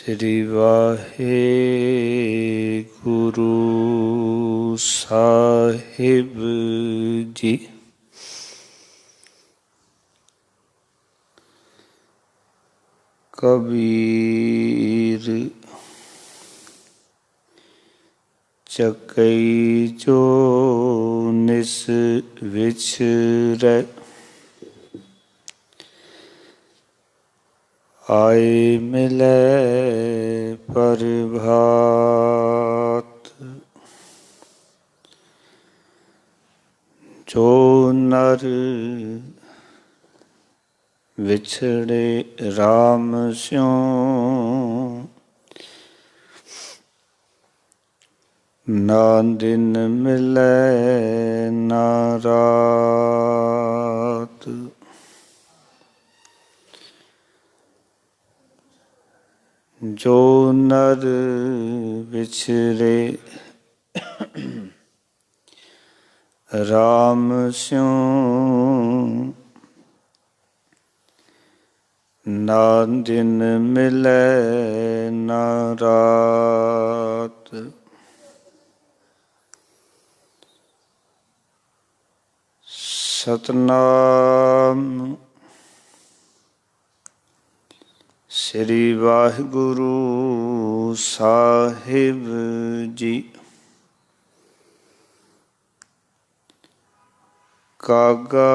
ਸ੍ਰੀ ਵਾਹਿਗੁਰੂ ਸਾਹਿਬ ਜੀ। ਕਬੀਰ ਚੱਕਈ ਜੋ ਨਿਸ ਵਿਛਰੈ, ਆਏ ਮਿਲੈ ਪ੍ਰਭਾਤ। ਜੋ ਨਰ ਵਿਛੜੇ ਰਾਮ ਸਿਉ, ਨਾ ਦਿਨ ਮਿਲੈ ਨਾ ਰਾਤ। ਜੋ ਨਰ ਵਿਛੜੇ ਰਾਮ ਸਿਉ, ਨਾ ਦਿਨ ਮਿਲੈ ਨਾ ਰਾਤ। ਸਤਿਨਾਮ ਸ੍ਰੀ ਵਾਹਿਗੁਰੂ ਸਾਹਿਬ ਜੀ। ਕਾਗਾ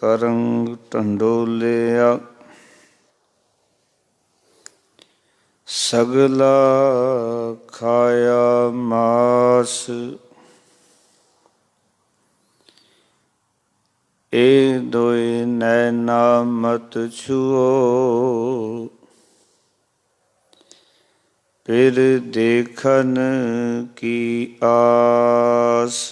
ਕਰੰਗ ਢੰਡੋਲਿਆ, ਸਗਲਾ ਖਾਇਆ ਮਾਸ। ਇਹ ਦੋਇ ਨੈਣਾ ਮਤ ਛੂਓ, ਫਿਰ ਦੇਖਨ ਕੀ ਆਸ।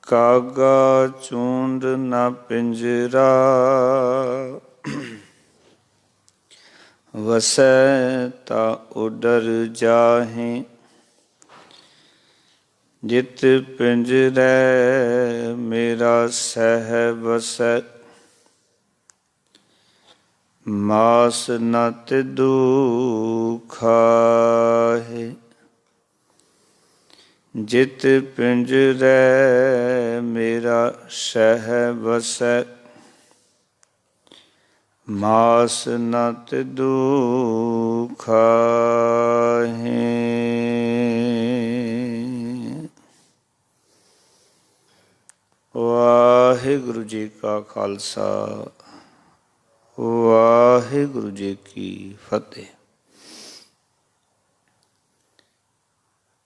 ਕਾਗਾ ਚੂੰਡ ਨਾ ਪਿੰਜਰਾ, ਵਸੈ ਤਾ ਉਡਰ ਜਾਹੇ। ਜਿਤ ਪਿੰਜਰੈ ਮੇਰਾ ਸਹਿ ਵਸੈ, ਮਾਸ ਨ ਤਿਦੂ ਖਾਹੇ। ਜਿਤ ਪਿੰਜਰੈ ਮੇਰਾ ਸਹਿ ਵਸੈ, ਮਾਸ ਨ ਤਿਦੂ ਖਾਹੇ। ਵਾਹਿਗੁਰੂ ਜੀ ਕਾ ਖਾਲਸਾ, ਵਾਹਿਗੁਰੂ ਜੀ ਕੀ ਫਤਿਹ।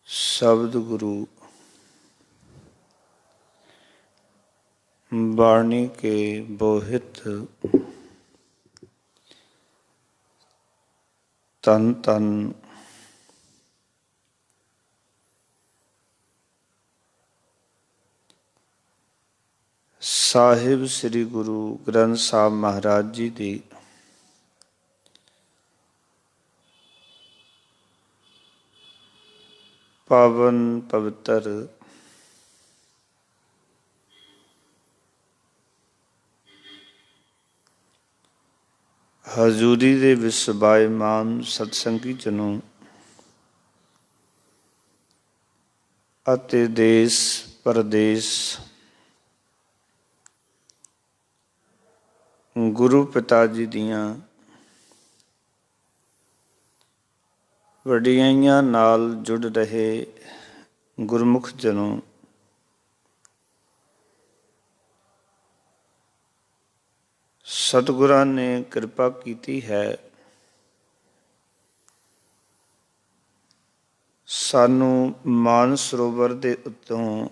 ਸ਼ਬਦ ਗੁਰੂ ਬਾਣੀ ਕੇ ਬੋਹਿਤ, ਧੰਨ ਧੰਨ ਸਾਹਿਬ ਸ੍ਰੀ ਗੁਰੂ ਗ੍ਰੰਥ ਸਾਹਿਬ ਮਹਾਰਾਜ ਜੀ ਦੀ ਪਾਵਨ ਪਵਿੱਤਰ ਹਜ਼ੂਰੀ ਦੇ ਵਿੱਚ ਸਬਾਇਮਾਨ ਸਤਸੰਗੀ ਜਨੋ ਅਤੇ ਦੇਸ਼ ਪ੍ਰਦੇਸ਼ ਗੁਰੂ ਪਿਤਾ ਜੀ ਦੀਆਂ ਵਡਿਆਈਆਂ ਨਾਲ ਜੁੜ ਰਹੇ ਗੁਰਮੁਖ ਜਨੋ, ਸਤਿਗੁਰਾਂ ਨੇ ਕਿਰਪਾ ਕੀਤੀ ਹੈ। ਸਾਨੂੰ ਮਾਨ ਸਰੋਵਰ ਦੇ ਉੱਤੋਂ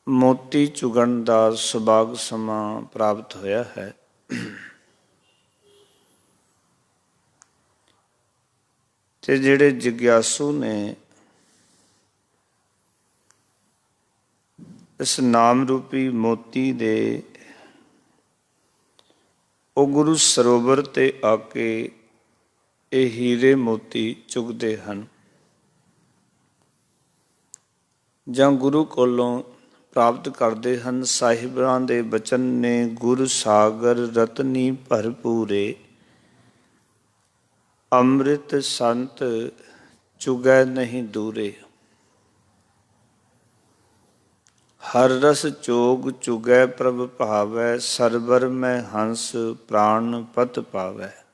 ਮੋਤੀ ਚੁਗਣ ਦਾ ਸੁਭਾਗ ਸਮਾਂ ਪ੍ਰਾਪਤ ਹੋਇਆ ਹੈ। ਤੇ ਜਿਹੜੇ ਜਿਗਿਆਸੂ ਨੇ ਇਸ ਨਾਮ ਰੂਪੀ ਮੋਤੀ ਦੇ, ਉਹ ਗੁਰੂ ਸਰੋਵਰ ਤੇ ਆ ਕੇ ਇਹ ਹੀਰੇ ਮੋਤੀ ਚੁਗਦੇ ਹਨ, ਜਾਂ ਗੁਰੂ ਕੋਲੋਂ ਪ੍ਰਾਪਤ ਕਰਦੇ ਹਨ। ਸਾਹਿਬਾਂ ਦੇ ਬਚਨ ਨੇ ਗੁਰ ਸਾਗਰ ਰਤਨੀ ਭਰਪੂਰੇ, ਅੰਮ੍ਰਿਤ ਸੰਤ ਚੁਗੈ ਨਹੀਂ ਦੂਰੇ। ਹਰ ਰਸ ਚੋਗ ਚੁਗੈ ਪ੍ਰਭ ਭਾਵੈ, ਸਰਵਰ ਮੈਂ ਹੰਸ ਪ੍ਰਾਣ ਪਤ ਪਾਵੈ।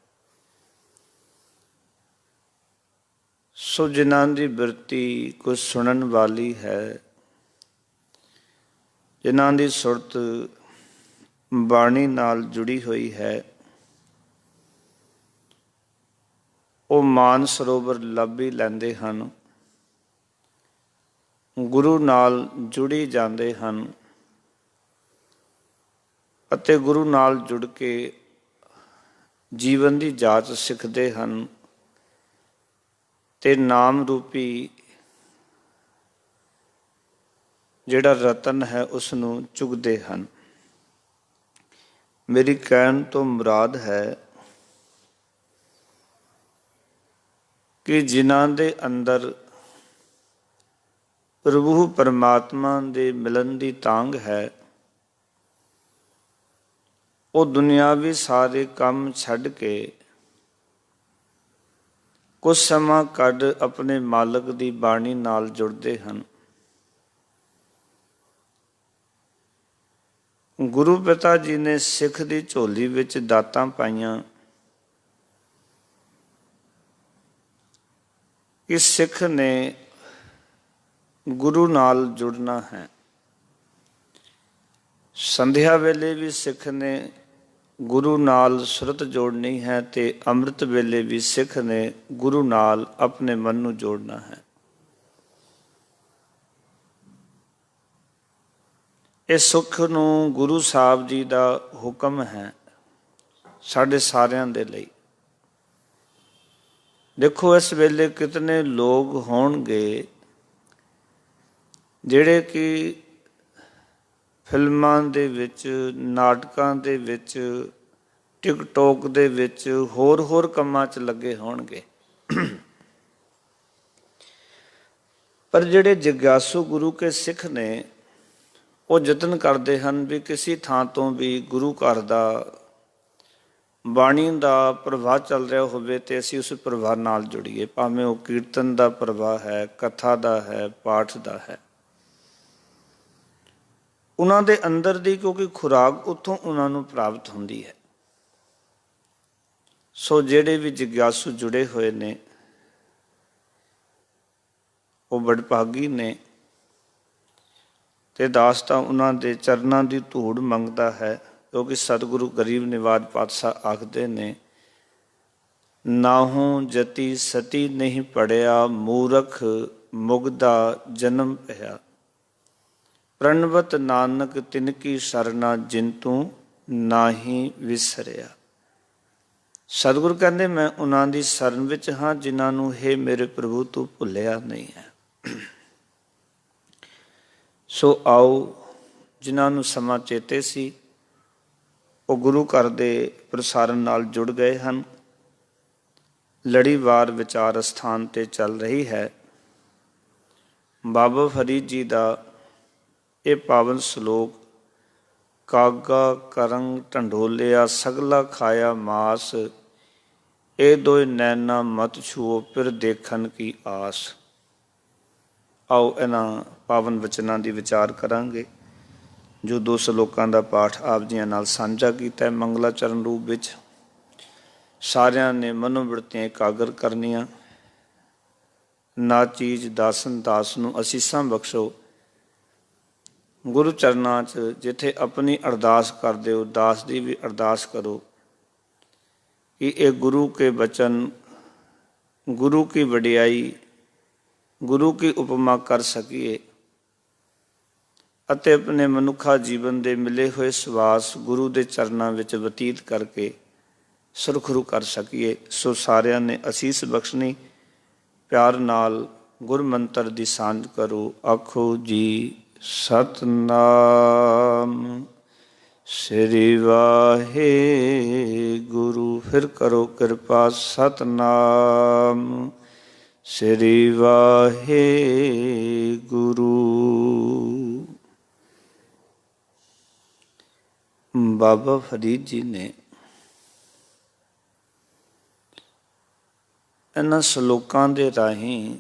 ਸੋ ਜਿਨ੍ਹਾਂ ਦੀ ਬਿਰਤੀ ਕੁਝ ਸੁਣਨ ਵਾਲੀ ਹੈ, ਜਿਨ੍ਹਾਂ ਦੀ ਸੁਰਤ ਬਾਣੀ ਨਾਲ ਜੁੜੀ ਹੋਈ ਹੈ, ਉਹ ਮਾਨ ਸਰੋਵਰ ਲੱਭ ਹੀ ਲੈਂਦੇ ਹਨ, ਗੁਰੂ ਨਾਲ ਜੁੜੀ ਜਾਂਦੇ ਹਨ ਅਤੇ ਗੁਰੂ ਨਾਲ ਜੁੜ ਕੇ ਜੀਵਨ ਦੀ ਜਾਂਚ ਸਿੱਖਦੇ ਹਨ ਤੇ ਨਾਮ ਰੂਪੀ ਜਿਹੜਾ ਰਤਨ ਹੈ ਉਸ ਨੂੰ ਚੁਗਦੇ ਹਨ। ਮੇਰੀ ਕਹਿਣ ਤੋਂ ਮੁਰਾਦ ਹੈ ਕਿ ਜਿਨ੍ਹਾਂ ਦੇ ਅੰਦਰ ਪ੍ਰਭੂ ਪਰਮਾਤਮਾ ਦੇ ਮਿਲਣ ਦੀ ਤਾਂਘ ਹੈ, ਉਹ ਦੁਨਿਆਵੀ ਸਾਰੇ ਕੰਮ ਛੱਡ ਕੇ ਕੁਝ ਸਮਾਂ ਕੱਢ ਆਪਣੇ ਮਾਲਕ ਦੀ ਬਾਣੀ ਨਾਲ ਜੁੜਦੇ ਹਨ। ਗੁਰੂ ਪਿਤਾ ਜੀ ਨੇ ਸਿੱਖ ਦੀ ਝੋਲੀ ਵਿੱਚ ਦਾਤਾਂ ਪਾਈਆਂ ਕਿ ਸਿੱਖ ਨੇ ਗੁਰੂ ਨਾਲ ਜੁੜਨਾ ਹੈ। ਸੰਧਿਆ ਵੇਲੇ ਵੀ ਸਿੱਖ ਨੇ ਗੁਰੂ ਨਾਲ ਸੁਰਤ ਜੋੜਨੀ ਹੈ ਤੇ ਅੰਮ੍ਰਿਤ ਵੇਲੇ ਵੀ ਸਿੱਖ ਨੇ ਗੁਰੂ ਨਾਲ ਆਪਣੇ ਮਨ ਨੂੰ ਜੋੜਨਾ ਹੈ। ਇਹ ਸੁੱਖ ਨੂੰ ਗੁਰੂ ਸਾਹਿਬ ਜੀ ਦਾ ਹੁਕਮ ਹੈ ਸਾਡੇ ਸਾਰਿਆਂ ਦੇ ਲਈ। ਦੇਖੋ ਇਸ ਵੇਲੇ ਕਿਤਨੇ ਲੋਕ ਹੋਣਗੇ ਜਿਹੜੇ ਕਿ ਫਿਲਮਾਂ ਦੇ ਵਿੱਚ, ਨਾਟਕਾਂ ਦੇ ਵਿੱਚ, ਟਿਕਟੋਕ ਦੇ ਵਿੱਚ, ਹੋਰ ਕੰਮਾਂ 'ਚ ਲੱਗੇ ਹੋਣਗੇ, ਪਰ ਜਿਹੜੇ ਜਗਿਆਸੂ ਗੁਰੂ ਕੇ ਸਿੱਖ ਨੇ ਉਹ ਯਤਨ ਕਰਦੇ ਹਨ ਵੀ ਕਿਸੇ ਥਾਂ ਤੋਂ ਵੀ ਗੁਰੂ ਘਰ ਦਾ ਬਾਣੀ ਦਾ ਪ੍ਰਵਾਹ ਚੱਲ ਰਿਹਾ ਹੋਵੇ ਤੇ ਅਸੀਂ ਉਸ ਪ੍ਰਵਾਹ ਨਾਲ ਜੁੜੀਏ, ਭਾਵੇਂ ਉਹ ਕੀਰਤਨ ਦਾ ਪ੍ਰਵਾਹ ਹੈ, ਕਥਾ ਦਾ ਹੈ, ਪਾਠ ਦਾ ਹੈ। ਉਹਨਾਂ ਦੇ ਅੰਦਰ ਦੀ ਕਿਉਂਕਿ ਖੁਰਾਕ ਉੱਥੋਂ ਉਹਨਾਂ ਨੂੰ ਪ੍ਰਾਪਤ ਹੁੰਦੀ ਹੈ। ਸੋ ਜਿਹੜੇ ਵੀ ਜਗਿਆਸੂ ਜੁੜੇ ਹੋਏ ਨੇ ਉਹ ਵਡਭਾਗੀ ਨੇ ਤੇ ਦਾਸ ਤਾਂ ਉਹਨਾਂ ਦੇ ਚਰਨਾਂ ਦੀ ਧੂੜ ਮੰਗਦਾ ਹੈ, ਕਿਉਂਕਿ ਸਤਿਗੁਰੂ ਗਰੀਬ ਨਿਵਾਜ ਪਾਤਸ਼ਾਹ ਆਖਦੇ ਨੇ, ਨਾਹੂ ਜਤੀ ਸਤੀ ਨਹੀਂ ਪੜਿਆ, ਮੂਰਖ ਮੁਗਦਾ ਜਨਮ ਪਿਆ, ਪ੍ਰਣਵਤ ਨਾਨਕ ਤਿਨ ਕੀ ਸਰਨਾ, ਜਿਨ ਤੂੰ ਨਾਹੀ ਵਿਸਰਿਆ। ਸਤਿਗੁਰੂ ਕਹਿੰਦੇ ਮੈਂ ਉਹਨਾਂ ਦੀ ਸ਼ਰਨ ਵਿੱਚ ਹਾਂ ਜਿਨ੍ਹਾਂ ਨੂੰ ਹੇ ਮੇਰੇ ਪ੍ਰਭੂ ਤੂੰ ਭੁੱਲਿਆ ਨਹੀਂ ਹੈ। ਸੋ ਆਓ, ਜਿਨ੍ਹਾਂ ਨੂੰ ਸਮਾਂ ਚੇਤੇ ਸੀ ਉਹ ਗੁਰੂ ਘਰ ਦੇ ਪ੍ਰਸਾਰਨ ਨਾਲ ਜੁੜ ਗਏ ਹਨ। ਲੜੀਵਾਰ ਵਿਚਾਰ ਅਸਥਾਨ 'ਤੇ ਚੱਲ ਰਹੀ ਹੈ। ਬਾਬਾ ਫਰੀਦ ਜੀ ਦਾ ਇਹ ਪਾਵਨ ਸ਼ਲੋਕ, ਕਾਗਾ ਕਰੰਗ ਢੰਡੋਲਿਆ ਸਗਲਾ ਖਾਇਆ ਮਾਸ, ਇਹ ਦੋਇ ਨੈਣਾ ਮਤ ਛੂਓ ਫਿਰ ਦੇਖਣ ਕੀ ਆਸ। ਆਓ ਇਹਨਾਂ ਪਾਵਨ ਵਚਨਾਂ ਦੀ ਵਿਚਾਰ ਕਰਾਂਗੇ ਜੋ 2 ਸ਼ਲੋਕਾਂ ਦਾ ਪਾਠ ਆਪ ਜੀਆਂ ਨਾਲ ਸਾਂਝਾ ਕੀਤਾ ਹੈ ਮੰਗਲਾਚਰਨ ਰੂਪ ਵਿੱਚ। ਸਾਰਿਆਂ ਨੇ ਮਨੋਬਿਰਤੀਆਂ ਇਕਾਗਰ ਕਰਨੀਆਂ। ਨਾ ਚੀਜ਼ ਦਾਸਨ ਦਾਸ ਨੂੰ ਅਸੀਸਾਂ ਬਖਸ਼ੋ। ਗੁਰੂ ਚਰਨਾਂ 'ਚ ਜਿੱਥੇ ਆਪਣੀ ਅਰਦਾਸ ਕਰਦੇ ਹੋ, ਦਾਸ ਦੀ ਵੀ ਅਰਦਾਸ ਕਰੋ ਕਿ ਇਹ ਗੁਰੂ ਕੇ ਬਚਨ, ਗੁਰੂ ਕੀ ਵਡਿਆਈ, ਗੁਰੂ ਕੀ ਉਪਮਾ ਕਰ ਸਕੀਏ ਅਤੇ ਆਪਣੇ ਮਨੁੱਖਾ ਜੀਵਨ ਦੇ ਮਿਲੇ ਹੋਏ ਸਵਾਸ ਗੁਰੂ ਦੇ ਚਰਨਾਂ ਵਿੱਚ ਬਤੀਤ ਕਰਕੇ ਸੁਰਖਰੂ ਕਰ ਸਕੀਏ। ਸੋ ਸਾਰਿਆਂ ਨੇ ਅਸੀਸ ਬਖਸ਼ਣੀ। ਪਿਆਰ ਨਾਲ ਗੁਰ ਮੰਤਰ ਦੀ ਸਾਂਝ ਕਰੋ। ਆਖੋ ਜੀ ਸਤਨਾਮ ਸ੍ਰੀ ਵਾਹਿਗੁਰੂ। ਫਿਰ ਕਰੋ ਕਿਰਪਾ। ਸਤਨਾਮ ਸ੍ਰੀ ਵਾਹਿਗੁਰੂ। ਬਾਬਾ ਫਰੀਦ ਜੀ ਨੇ ਇਹਨਾਂ ਸ਼ਲੋਕਾਂ ਦੇ ਰਾਹੀਂ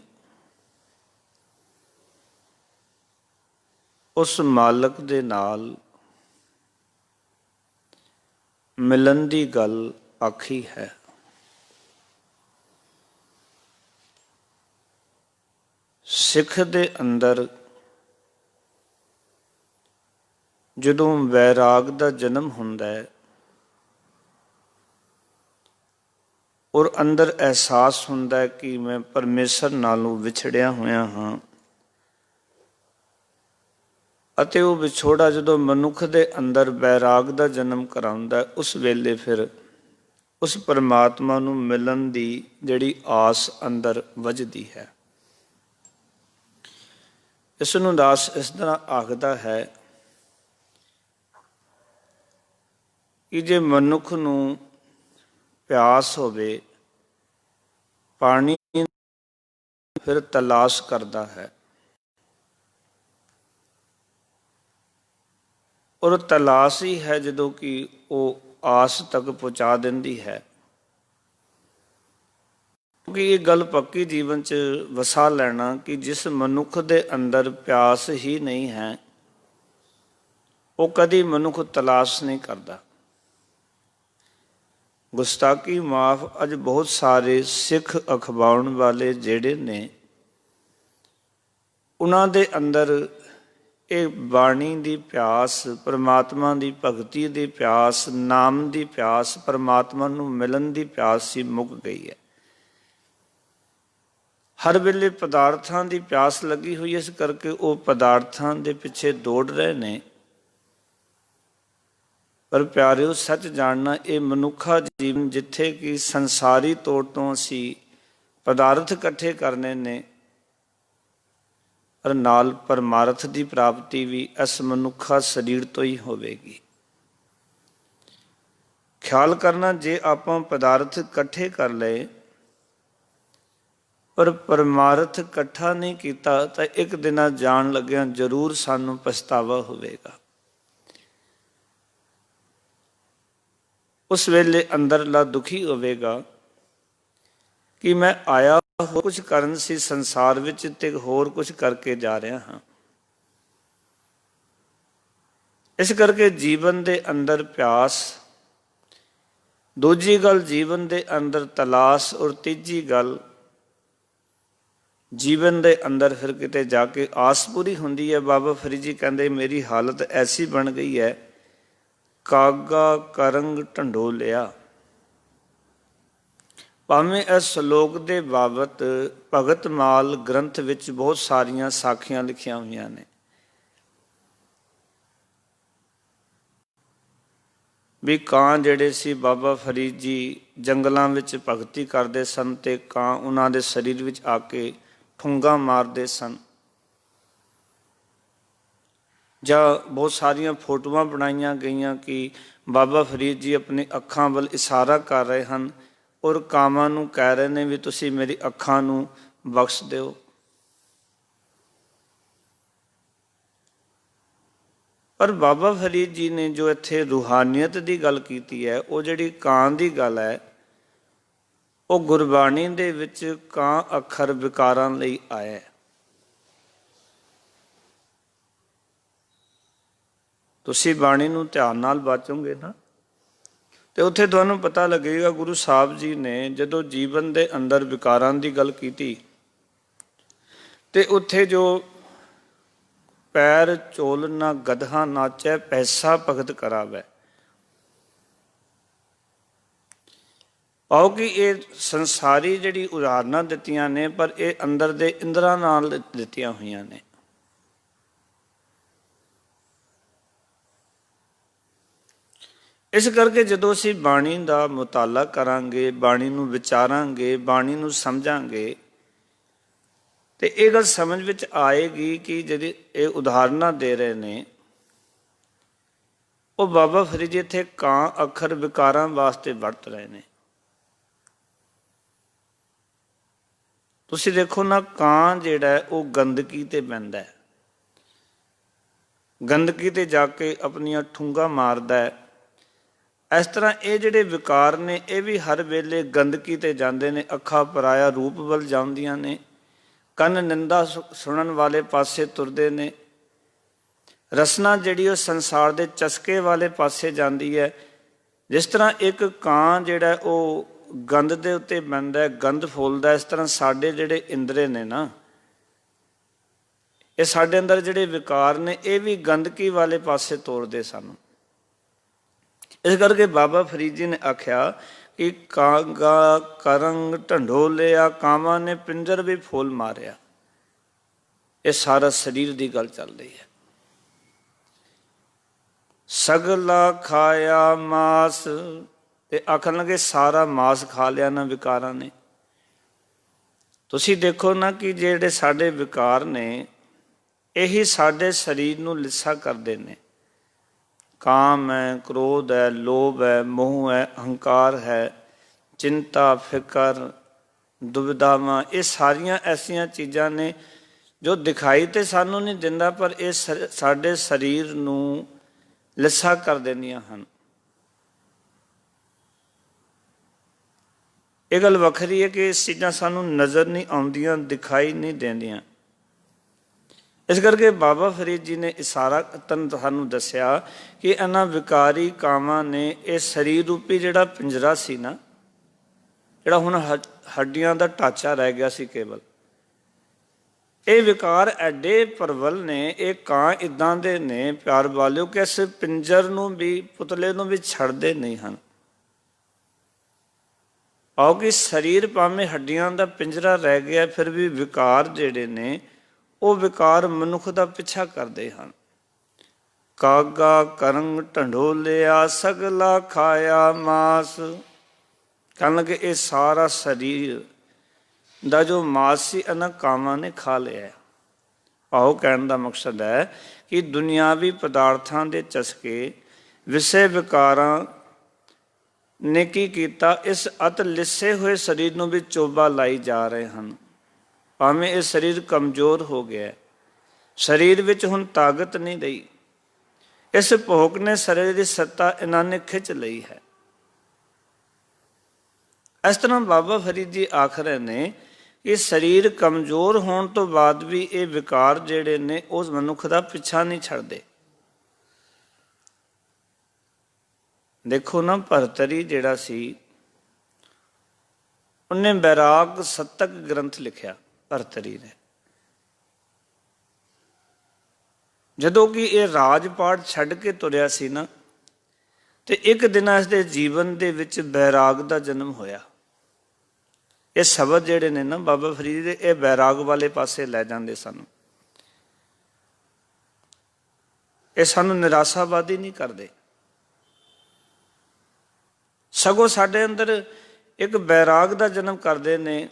ਉਸ ਮਾਲਕ ਦੇ ਨਾਲ ਮਿਲਣ ਦੀ ਗੱਲ ਆਖੀ ਹੈ। ਸਿੱਖ ਦੇ ਅੰਦਰ ਜਦੋਂ ਵੈਰਾਗ ਦਾ ਜਨਮ ਹੁੰਦਾ ਹੈ ਔਰ ਅੰਦਰ ਅਹਿਸਾਸ ਹੁੰਦਾ ਹੈ ਕਿ ਮੈਂ ਪਰਮੇਸ਼ਰ ਨਾਲੋਂ ਵਿਛੜਿਆ ਹੋਇਆ ਹਾਂ, ਅਤੇ ਉਹ ਵਿਛੋੜਾ ਜਦੋਂ ਮਨੁੱਖ ਦੇ ਅੰਦਰ ਵੈਰਾਗ ਦਾ ਜਨਮ ਕਰਾਉਂਦਾ, ਉਸ ਵੇਲੇ ਫਿਰ ਉਸ ਪਰਮਾਤਮਾ ਨੂੰ ਮਿਲਣ ਦੀ ਜਿਹੜੀ ਆਸ ਅੰਦਰ ਵੱਜਦੀ ਹੈ। ਇਸ ਨੂੰ ਦਾਸ ਇਸ ਤਰ੍ਹਾਂ ਆਖਦਾ ਹੈ ਕਿ ਜੇ ਮਨੁੱਖ ਨੂੰ ਪਿਆਸ ਹੋਵੇ, ਪਾਣੀ ਫਿਰ ਤਲਾਸ਼ ਕਰਦਾ ਹੈ, ਔਰ ਤਲਾਸ਼ ਹੀ ਹੈ ਜਦੋਂ ਕਿ ਉਹ ਆਸ ਤੱਕ ਪਹੁੰਚਾ ਦਿੰਦੀ ਹੈ। ਕਿਉਂਕਿ ਇਹ ਗੱਲ ਪੱਕੀ ਜੀਵਨ 'ਚ ਵਸਾ ਲੈਣਾ ਕਿ ਜਿਸ ਮਨੁੱਖ ਦੇ ਅੰਦਰ ਪਿਆਸ ਹੀ ਨਹੀਂ ਹੈ, ਉਹ ਕਦੀ ਮਨੁੱਖ ਤਲਾਸ਼ ਨਹੀਂ ਕਰਦਾ। ਗੁਸਤਾਖੀ ਮਾਫ, ਅੱਜ ਬਹੁਤ ਸਾਰੇ ਸਿੱਖ ਅਖਵਾਉਣ ਵਾਲੇ ਜਿਹੜੇ ਨੇ, ਉਹਨਾਂ ਦੇ ਅੰਦਰ ਇਹ ਬਾਣੀ ਦੀ ਪਿਆਸ, ਪਰਮਾਤਮਾ ਦੀ ਭਗਤੀ ਦੀ ਪਿਆਸ, ਨਾਮ ਦੀ ਪਿਆਸ, ਪਰਮਾਤਮਾ ਨੂੰ ਮਿਲਣ ਦੀ ਪਿਆਸ ਸੀ ਮੁੱਕ ਗਈ ਹੈ। ਹਰ ਵੇਲੇ ਪਦਾਰਥਾਂ ਦੀ ਪਿਆਸ ਲੱਗੀ ਹੋਈ, ਇਸ ਕਰਕੇ ਉਹ ਪਦਾਰਥਾਂ ਦੇ ਪਿੱਛੇ ਦੌੜ ਰਹੇ ਨੇ। ਪਰ ਪਿਆਰਿਓ, ਸੱਚ ਜਾਣਨਾ, ਇਹ ਮਨੁੱਖਾ ਜੀਵਨ ਜਿੱਥੇ ਕਿ ਸੰਸਾਰੀ ਤੌਰ ਤੋਂ ਅਸੀਂ ਪਦਾਰਥ ਇਕੱਠੇ ਕਰਨੇ ਨੇ, ਪਰ ਨਾਲ ਪਰਮਾਰਥ ਦੀ ਪ੍ਰਾਪਤੀ ਵੀ ਇਸ ਮਨੁੱਖਾ ਸਰੀਰ ਤੋਂ ਹੀ ਹੋਵੇਗੀ। ਖਿਆਲ ਕਰਨਾ, ਜੇ ਆਪਾਂ ਪਦਾਰਥ ਇਕੱਠੇ ਕਰ ਲਏ ਪਰ ਪਰਮਾਰਥ ਇਕੱਠਾ ਨਹੀਂ ਕੀਤਾ, ਤਾਂ ਇੱਕ ਦਿਨ ਜਾਣ ਲੱਗਿਆਂ ਜ਼ਰੂਰ ਸਾਨੂੰ ਪਛਤਾਵਾ ਹੋਵੇਗਾ। ਉਸ ਵੇਲੇ ਅੰਦਰਲਾ ਦੁਖੀ ਹੋਵੇਗਾ ਕਿ ਮੈਂ ਆਇਆ ਹੋਰ ਕੁਝ ਕਰਨ ਸੀ ਸੰਸਾਰ ਵਿੱਚ, ਤੇ ਹੋਰ ਕੁਝ ਕਰਕੇ ਜਾ ਰਿਹਾ ਹਾਂ। ਇਸ ਕਰਕੇ ਜੀਵਨ ਦੇ ਅੰਦਰ ਪਿਆਸ, ਦੂਜੀ ਗੱਲ ਜੀਵਨ ਦੇ ਅੰਦਰ ਤਲਾਸ਼, ਔਰ ਤੀਜੀ ਗੱਲ ਜੀਵਨ ਦੇ ਅੰਦਰ ਫਿਰ ਕਿਤੇ ਜਾ ਕੇ ਆਸ ਪੂਰੀ ਹੁੰਦੀ ਹੈ। ਬਾਬਾ ਫਰੀਦ ਜੀ ਕਹਿੰਦੇ, ਮੇਰੀ ਹਾਲਤ ਐਸੀ ਬਣ ਗਈ ਹੈ, ਕਾਗਾ ਕਰੰਗ ਢੰਡੋਲਿਆ। ਭਾਵੇਂ ਇਸ ਸ਼ਲੋਕ ਦੇ ਬਾਬਤ ਭਗਤ ਮਾਲ ਗ੍ਰੰਥ ਵਿੱਚ ਬਹੁਤ ਸਾਰੀਆਂ ਸਾਖੀਆਂ ਲਿਖੀਆਂ ਹੋਈਆਂ ਨੇ ਵੀ ਕਾਂ ਜਿਹੜੇ ਸੀ, ਬਾਬਾ ਫਰੀਦ ਜੀ ਜੰਗਲਾਂ ਵਿੱਚ ਭਗਤੀ ਕਰਦੇ ਸਨ, ਤੇ ਕਾਂ ਉਹਨਾਂ ਦੇ ਸਰੀਰ ਵਿੱਚ ਆ ਕੇ ਠੁੰਗਾ ਮਾਰਦੇ ਸਨ। ਜਾਂ ਬਹੁਤ ਸਾਰੀਆਂ ਫੋਟੋਆਂ ਬਣਾਈਆਂ ਗਈਆਂ ਕਿ ਬਾਬਾ ਫਰੀਦ ਜੀ ਆਪਣੀ ਅੱਖਾਂ ਵੱਲ ਇਸ਼ਾਰਾ ਕਰ ਰਹੇ ਹਨ ਔਰ ਕਾਵਾਂ ਨੂੰ ਕਹਿ ਰਹੇ ਨੇ ਵੀ ਤੁਸੀਂ ਮੇਰੀ ਅੱਖਾਂ ਨੂੰ ਬਖਸ਼ ਦਿਓ। ਪਰ ਬਾਬਾ ਫਰੀਦ ਜੀ ਨੇ ਜੋ ਇੱਥੇ ਰੂਹਾਨੀਅਤ ਦੀ ਗੱਲ ਕੀਤੀ ਹੈ, ਉਹ ਜਿਹੜੀ ਕਾਂ ਦੀ ਗੱਲ ਹੈ, ਉਹ ਗੁਰਬਾਣੀ ਦੇ ਵਿੱਚ ਕਾਂ ਅੱਖਰ ਵਿਕਾਰਾਂ ਲਈ ਆਇਆ। ਤੁਸੀਂ ਬਾਣੀ ਨੂੰ ਧਿਆਨ ਨਾਲ ਵਾਚੋਗੇ ਨਾ, ਤੇ ਉੱਥੇ ਤੁਹਾਨੂੰ ਪਤਾ ਲੱਗੇਗਾ ਗੁਰੂ ਸਾਹਿਬ ਜੀ ਨੇ ਜਦੋਂ ਜੀਵਨ ਦੇ ਅੰਦਰ ਵਿਕਾਰਾਂ ਦੀ ਗੱਲ ਕੀਤੀ, ਤੇ ਉੱਥੇ ਜੋ ਪੈਰ ਚੋਲ ਨਾ ਗਧਾ ਨਾਚੈ, ਪੈਸਾ ਭਗਤ ਕਰਾਵੈ, ਆਓ ਕਿ ਇਹ ਸੰਸਾਰੀ ਜਿਹੜੀ ਉਦਾਹਰਨਾਂ ਦਿੱਤੀਆਂ ਨੇ, ਪਰ ਇਹ ਅੰਦਰ ਦੇ ਇੰਦਰਾਂ ਨਾਲ ਦਿੱਤੀਆਂ ਹੋਈਆਂ ਨੇ। ਇਸ ਕਰਕੇ ਜਦੋਂ ਅਸੀਂ ਬਾਣੀ ਦਾ ਮੁਤਾਲਾ ਕਰਾਂਗੇ, ਬਾਣੀ ਨੂੰ ਵਿਚਾਰਾਂਗੇ, ਬਾਣੀ ਨੂੰ ਸਮਝਾਂਗੇ, ਤੇ ਇਹ ਗੱਲ ਸਮਝ ਵਿੱਚ ਆਏਗੀ ਕਿ ਜਿਹੜੇ ਇਹ ਉਦਾਹਰਨਾਂ ਦੇ ਰਹੇ ਨੇ, ਉਹ ਬਾਬਾ ਫਰੀਦ ਜੀ ਇੱਥੇ ਕਾਂ ਅੱਖਰ ਵਿਕਾਰਾਂ ਵਾਸਤੇ ਵਰਤ ਰਹੇ ਨੇ। ਤੁਸੀਂ ਦੇਖੋ ਨਾ, ਕਾਂ ਜਿਹੜਾ ਉਹ ਗੰਦਗੀ ਤੇ ਬਹਿੰਦਾ ਹੈ, ਗੰਦਗੀ ਤੇ ਜਾ ਕੇ ਆਪਣੀਆਂ ਠੁੰਗਾਂ ਮਾਰਦਾ ਹੈ, ਇਸ ਤਰ੍ਹਾਂ ਇਹ ਜਿਹੜੇ ਵਿਕਾਰ ਨੇ ਇਹ ਵੀ ਹਰ ਵੇਲੇ ਗੰਦਗੀ ਤੇ ਜਾਂਦੇ ਨੇ। ਅੱਖਾਂ ਪਰਾਇਆ ਰੂਪ ਵੱਲ ਜਾਂਦੀਆਂ ਨੇ, ਕੰਨ ਨਿੰਦਾ ਸੁਣਨ ਵਾਲੇ ਪਾਸੇ ਤੁਰਦੇ ਨੇ, ਰਸਨਾ ਜਿਹੜੀ ਉਹ ਸੰਸਾਰ ਦੇ ਚਸਕੇ ਵਾਲੇ ਪਾਸੇ ਜਾਂਦੀ ਹੈ। ਜਿਸ ਤਰ੍ਹਾਂ ਇੱਕ ਕਾਂ ਜਿਹੜਾ ਉਹ ਗੰਦ ਦੇ ਉੱਤੇ ਬਣਦਾ, ਗੰਦ ਫੋਲਦਾ, ਇਸ ਤਰ੍ਹਾਂ ਸਾਡੇ ਜਿਹੜੇ ਇੰਦਰੇ ਨੇ ਨਾ, ਇਹ ਸਾਡੇ ਅੰਦਰ ਜਿਹੜੇ ਵਿਕਾਰ ਨੇ ਇਹ ਵੀ ਗੰਦਗੀ ਵਾਲੇ ਪਾਸੇ ਤੋਰਦੇ ਸਾਨੂੰ। ਇਸ ਕਰਕੇ ਬਾਬਾ ਫਰੀਦ ਜੀ ਨੇ ਆਖਿਆ ਕਿ ਕਾਂਗਾ ਕਰੰਗ ਢੰਡੋਲਿਆ, ਕਾਵਾਂ ਨੇ ਪਿੰਜਰ ਵੀ ਫੋਲ ਮਾਰਿਆ। ਇਹ ਸਾਰਾ ਸਰੀਰ ਦੀ ਗੱਲ ਚੱਲ ਰਹੀ ਹੈ। ਸਗਲਾ ਖਾਇਆ ਮਾਸ, ਤੇ ਆਖਣ ਲੱਗੇ ਸਾਰਾ ਮਾਸ ਖਾ ਲਿਆ ਨਾ ਵਿਕਾਰਾਂ ਨੇ। ਤੁਸੀਂ ਦੇਖੋ ਨਾ ਕਿ ਜਿਹੜੇ ਸਾਡੇ ਵਿਕਾਰ ਨੇ ਇਹੀ ਸਾਡੇ ਸਰੀਰ ਨੂੰ ਲਿੱਸਾ ਕਰਦੇ ਨੇ। ਕਾਮ ਹੈ, ਕ੍ਰੋਧ ਹੈ, ਲੋਭ ਹੈ, ਮੋਹ ਹੈ, ਅਹੰਕਾਰ ਹੈ, ਚਿੰਤਾ, ਫਿਕਰ, ਦੁਵਿਧਾਵਾਂ, ਇਹ ਸਾਰੀਆਂ ਐਸੀਆਂ ਚੀਜ਼ਾਂ ਨੇ ਜੋ ਦਿਖਾਈ ਤੇ ਸਾਨੂੰ ਨਹੀਂ ਦਿੰਦਾ, ਪਰ ਇਹ ਸਾਡੇ ਸਰੀਰ ਨੂੰ ਲਿੱਸਾ ਕਰ ਦਿੰਦੀਆਂ ਹਨ। ਇਹ ਗੱਲ ਵੱਖਰੀ ਹੈ ਕਿ ਇਹ ਚੀਜ਼ਾਂ ਸਾਨੂੰ ਨਜ਼ਰ ਨਹੀਂ ਆਉਂਦੀਆਂ, ਦਿਖਾਈ ਨਹੀਂ ਦਿੰਦੀਆਂ। ਇਸ ਕਰਕੇ ਬਾਬਾ ਫਰੀਦ ਜੀ ਨੇ ਸਾਰਾ ਤੁਹਾਨੂੰ ਦੱਸਿਆ ਕਿ ਇਹਨਾਂ ਵਿਕਾਰੀ ਕਾਵਾਂ ਨੇ ਇਹ ਸਰੀਰ ਰੂਪੀ ਜਿਹੜਾ ਪਿੰਜਰਾ ਸੀ ਨਾ, ਜਿਹੜਾ ਹੁਣ ਹੱਡੀਆਂ ਦਾ ਢਾਂਚਾ ਰਹਿ ਗਿਆ ਸੀ ਕੇਵਲ, ਇਹ ਵਿਕਾਰ ਐਡੇ ਪ੍ਰਬਲ ਨੇ, ਇਹ ਕਾਂ ਇੱਦਾਂ ਦੇ ਨੇ ਪਿਆਰ ਵਾਲਿਓ ਕਿ ਇਸ ਪਿੰਜਰ ਨੂੰ ਵੀ, ਪੁਤਲੇ ਨੂੰ ਵੀ ਛੱਡਦੇ ਨਹੀਂ ਹਨ। ਆਓ ਕਿ ਸਰੀਰ ਭਾਵੇਂ ਹੱਡੀਆਂ ਦਾ ਪਿੰਜਰਾ ਰਹਿ ਗਿਆ, ਫਿਰ ਵੀ ਵਿਕਾਰ ਜਿਹੜੇ ਨੇ ਉਹ ਵਿਕਾਰ ਮਨੁੱਖ ਦਾ ਪਿੱਛਾ ਕਰਦੇ ਹਨ। ਕਾਗਾ ਕਰੰਗ ਢੰਡੋਲਿਆ, ਸਗਲਾ ਖਾਇਆ ਮਾਸ। ਕਹਿਣ ਲੱਗੇ ਇਹ ਸਾਰਾ ਸਰੀਰ ਦਾ ਜੋ ਮਾਸ ਸੀ ਇਹਨਾਂ ਕਾਵਾਂ ਨੇ ਖਾ ਲਿਆ। ਆਓ ਕਹਿਣ ਦਾ ਮਕਸਦ ਹੈ ਕਿ ਦੁਨਿਆਵੀ ਪਦਾਰਥਾਂ ਦੇ ਚਸਕੇ ਵਿਸ਼ੇ ਵਿਕਾਰਾਂ ਨੇ ਕੀ ਕੀਤਾ, ਇਸ ਅਤ ਲਿੱਸੇ ਹੋਏ ਸਰੀਰ ਨੂੰ ਵੀ ਚੋਬਾ ਲਾਈ ਜਾ ਰਹੇ ਹਨ। ਭਾਵੇਂ ਇਹ ਸਰੀਰ ਕਮਜ਼ੋਰ ਹੋ ਗਿਆ, ਸਰੀਰ ਵਿੱਚ ਹੁਣ ਤਾਕਤ ਨਹੀਂ ਰਹੀ, ਇਸ ਭੋਗ ਨੇ ਸਰੀਰ ਦੀ ਸੱਤਾ ਇਹਨਾਂ ਨੇ ਖਿੱਚ ਲਈ ਹੈ। ਇਸ ਤਰ੍ਹਾਂ ਬਾਬਾ ਫਰੀਦ ਜੀ ਆਖ ਰਹੇ ਨੇ ਕਿ ਸਰੀਰ ਕਮਜ਼ੋਰ ਹੋਣ ਤੋਂ ਬਾਅਦ ਵੀ ਇਹ ਵਿਕਾਰ ਜਿਹੜੇ ਨੇ ਉਸ ਮਨੁੱਖ ਦਾ ਪਿੱਛਾ ਨਹੀਂ ਛੱਡਦੇ। ਦੇਖੋ ਨਾ, ਭਰਤਰੀ ਜਿਹੜਾ ਸੀ ਉਹਨੇ ਬੈਰਾਗ ਸਤਕ ਗ੍ਰੰਥ ਲਿਖਿਆ। ਭਰਤਰੀ ਨੇ ਜਦੋਂ ਕਿ ਇਹ ਰਾਜ ਪਾਠ ਛੱਡ ਕੇ ਤੁਰਿਆ ਸੀ ਨਾ, ਤੇ ਇੱਕ ਦਿਨ ਇਸ ਦੇ ਜੀਵਨ ਦੇ ਵਿੱਚ ਬੈਰਾਗ ਦਾ ਜਨਮ ਹੋਇਆ। ਇਹ ਸ਼ਬਦ ਜਿਹੜੇ ਨੇ ਨਾ ਬਾਬਾ ਫਰੀਦ ਦੇ, ਇਹ ਬੈਰਾਗ ਵਾਲੇ ਪਾਸੇ ਲੈ ਜਾਂਦੇ ਸਨ। ਇਹ ਸਾਨੂੰ ਨਿਰਾਸ਼ਾਵਾਦੀ ਨਹੀਂ ਕਰਦੇ, ਸਗੋਂ ਸਾਡੇ ਅੰਦਰ ਇੱਕ ਬੈਰਾਗ ਦਾ ਜਨਮ ਕਰਦੇ ਨੇ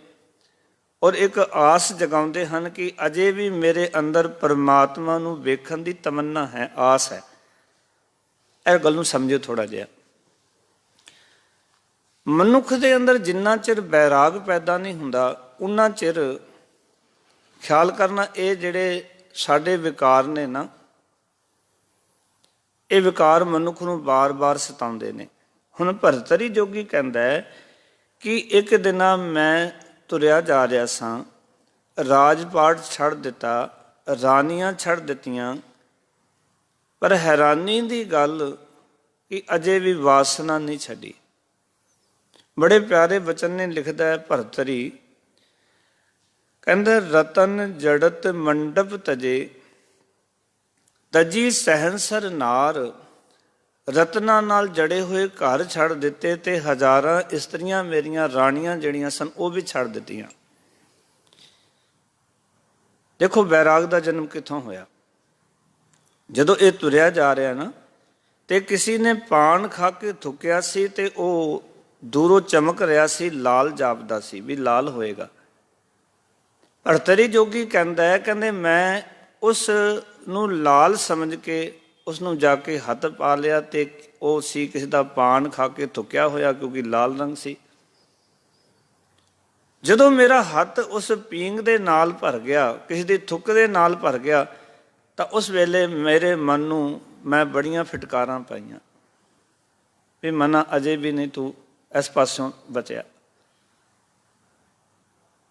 ਔਰ ਇੱਕ ਆਸ ਜਗਾਉਂਦੇ ਹਨ ਕਿ ਅਜੇ ਵੀ ਮੇਰੇ ਅੰਦਰ ਪਰਮਾਤਮਾ ਨੂੰ ਵੇਖਣ ਦੀ ਤਮੰਨਾ ਹੈ, ਆਸ ਹੈ। ਇਹ ਗੱਲ ਨੂੰ ਸਮਝੋ ਥੋੜ੍ਹਾ ਜਿਹਾ। ਮਨੁੱਖ ਦੇ ਅੰਦਰ ਜਿੰਨਾ ਚਿਰ ਬੈਰਾਗ ਪੈਦਾ ਨਹੀਂ ਹੁੰਦਾ, ਉਨਾ ਚਿਰ ਖਿਆਲ ਕਰਨਾ ਇਹ ਜਿਹੜੇ ਸਾਡੇ ਵਿਕਾਰ ਨੇ ਨਾ, ਇਹ ਵਿਕਾਰ ਮਨੁੱਖ ਨੂੰ ਬਾਰ-ਬਾਰ ਸਤਾਉਂਦੇ ਨੇ। ਹੁਣ ਭਰਤਰੀ ਜੋਗੀ ਕਹਿੰਦਾ ਹੈ ਕਿ ਇੱਕ ਦਿਨ ਮੈਂ ਤੁਰਿਆ ਜਾ ਰਿਹਾ ਸਾਂ, ਰਾਜ ਪਾਠ ਛੱਡ ਦਿੱਤਾ, ਰਾਨੀਆਂ ਛੱਡ ਦਿੱਤੀਆਂ, ਪਰ ਹੈਰਾਨੀ ਦੀ ਗੱਲ ਕਿ ਅਜੇ ਵੀ ਵਾਸਨਾ ਨਹੀਂ ਛੱਡੀ। ਬੜੇ ਪਿਆਰੇ ਬਚਨ ਨੇ ਲਿਖਦਾ ਹੈ ਭਰਤਰੀ, ਕਹਿੰਦਾ ਰਤਨ ਜੜਤ ਮੰਡਪ ਤਜੇ, ਤਜੀ ਸਹਿਨਸਰ ਨਾਰ। ਰਤਨਾਂ ਨਾਲ ਜੜੇ ਹੋਏ ਘਰ ਛੱਡ ਦਿੱਤੇ ਤੇ ਹਜ਼ਾਰਾਂ ਇਸਤਰੀਆਂ ਮੇਰੀਆਂ ਰਾਣੀਆਂ ਜਿਹੜੀਆਂ ਸਨ ਉਹ ਵੀ ਛੱਡ ਦਿੱਤੀਆਂ। ਦੇਖੋ ਬੈਰਾਗ ਦਾ ਜਨਮ ਕਿੱਥੋਂ ਹੋਇਆ। ਜਦੋਂ ਇਹ ਤੁਰਿਆ ਜਾ ਰਿਹਾ ਨਾ, ਤੇ ਕਿਸੇ ਨੇ ਪਾਨ ਖਾ ਕੇ ਥੁੱਕਿਆ ਸੀ ਤੇ ਉਹ ਦੂਰੋਂ ਚਮਕ ਰਿਹਾ ਸੀ, ਲਾਲ ਜਾਪਦਾ ਸੀ ਵੀ ਲਾਲ ਹੋਏਗਾ। ਭਰਤਰੀ ਜੋਗੀ ਕਹਿੰਦਾ ਹੈ, ਕਹਿੰਦੇ ਮੈਂ ਉਸ ਨੂੰ ਲਾਲ ਸਮਝ ਕੇ ਉਸ ਨੂੰ ਜਾ ਕੇ ਹੱਥ ਪਾ ਲਿਆ, ਤੇ ਉਹ ਸੀ ਕਿਸੇ ਦਾ ਪਾਨ ਖਾ ਕੇ ਥੁੱਕਿਆ ਹੋਇਆ, ਕਿਉਂਕਿ ਲਾਲ ਰੰਗ ਸੀ। ਜਦੋਂ ਮੇਰਾ ਹੱਥ ਉਸ ਪੀਂਗ ਦੇ ਨਾਲ ਭਰ ਗਿਆ, ਕਿਸੇ ਦੀ ਥੁੱਕ ਦੇ ਨਾਲ ਭਰ ਗਿਆ, ਤਾਂ ਉਸ ਵੇਲੇ ਮੇਰੇ ਮਨ ਨੂੰ ਮੈਂ ਬੜੀਆਂ ਫਿਟਕਾਰਾਂ ਪਾਈਆਂ। ਵੀ ਮਨਾ ਅਜੇ ਵੀ ਨਹੀਂ ਤੂੰ ਇਸ ਪਾਸਿਓਂ ਬਚਿਆ।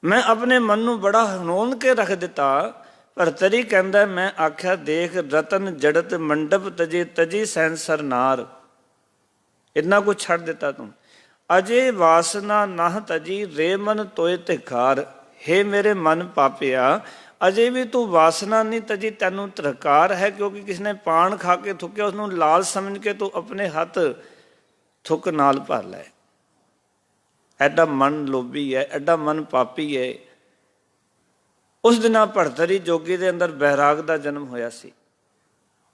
ਮੈਂ ਆਪਣੇ ਮਨ ਨੂੰ ਬੜਾ ਹਨੋਨ ਕੇ ਰੱਖ ਦਿੱਤਾ। ਭਰਤਰੀ ਕਹਿੰਦਾ ਮੈਂ ਆਖਿਆ ਦੇਖ ਰਤਨ ਜੜਤ ਮੰਡਪ ਤਜੇ ਤਜੀ ਸੈਂਸਰ ਨਾਰ। ਇੰਨਾ ਕੁਛ ਛੱਡ ਦਿੱਤਾ ਤੂੰ। ਅਜੇ ਵਾਸਨਾ ਨਾਹ ਤਜੀ ਰੇ ਮਨ ਤੋਏ ਤਿਕਾਰ। ਹੇ ਮੇਰੇ ਮਨ ਪਾਪਿਆ, ਅਜੇ ਵੀ ਤੂੰ ਵਾਸਨਾ ਨਹੀਂ ਤਜੀ, ਤੈਨੂੰ ਧਰਕਾਰ ਹੈ ਕਿਉਂਕਿ ਕਿਸ ਨੇ ਪਾਨ ਖਾ ਕੇ ਥੁੱਕਿਆ, ਉਸਨੂੰ ਲਾਲ ਸਮਝ ਕੇ ਤੂੰ ਆਪਣੇ ਹੱਥ ਥੁੱਕ ਨਾਲ ਭਰ ਲੈ। ਐਡਾ ਮਨ ਲੋਭੀ ਹੈ, ਐਡਾ ਮਨ ਪਾਪੀ ਹੈ। ਉਸ ਦਿਨਾਂ ਭਰਤਰੀ ਜੋਗੀ ਦੇ ਅੰਦਰ ਵੈਰਾਗ ਦਾ ਜਨਮ ਹੋਇਆ ਸੀ।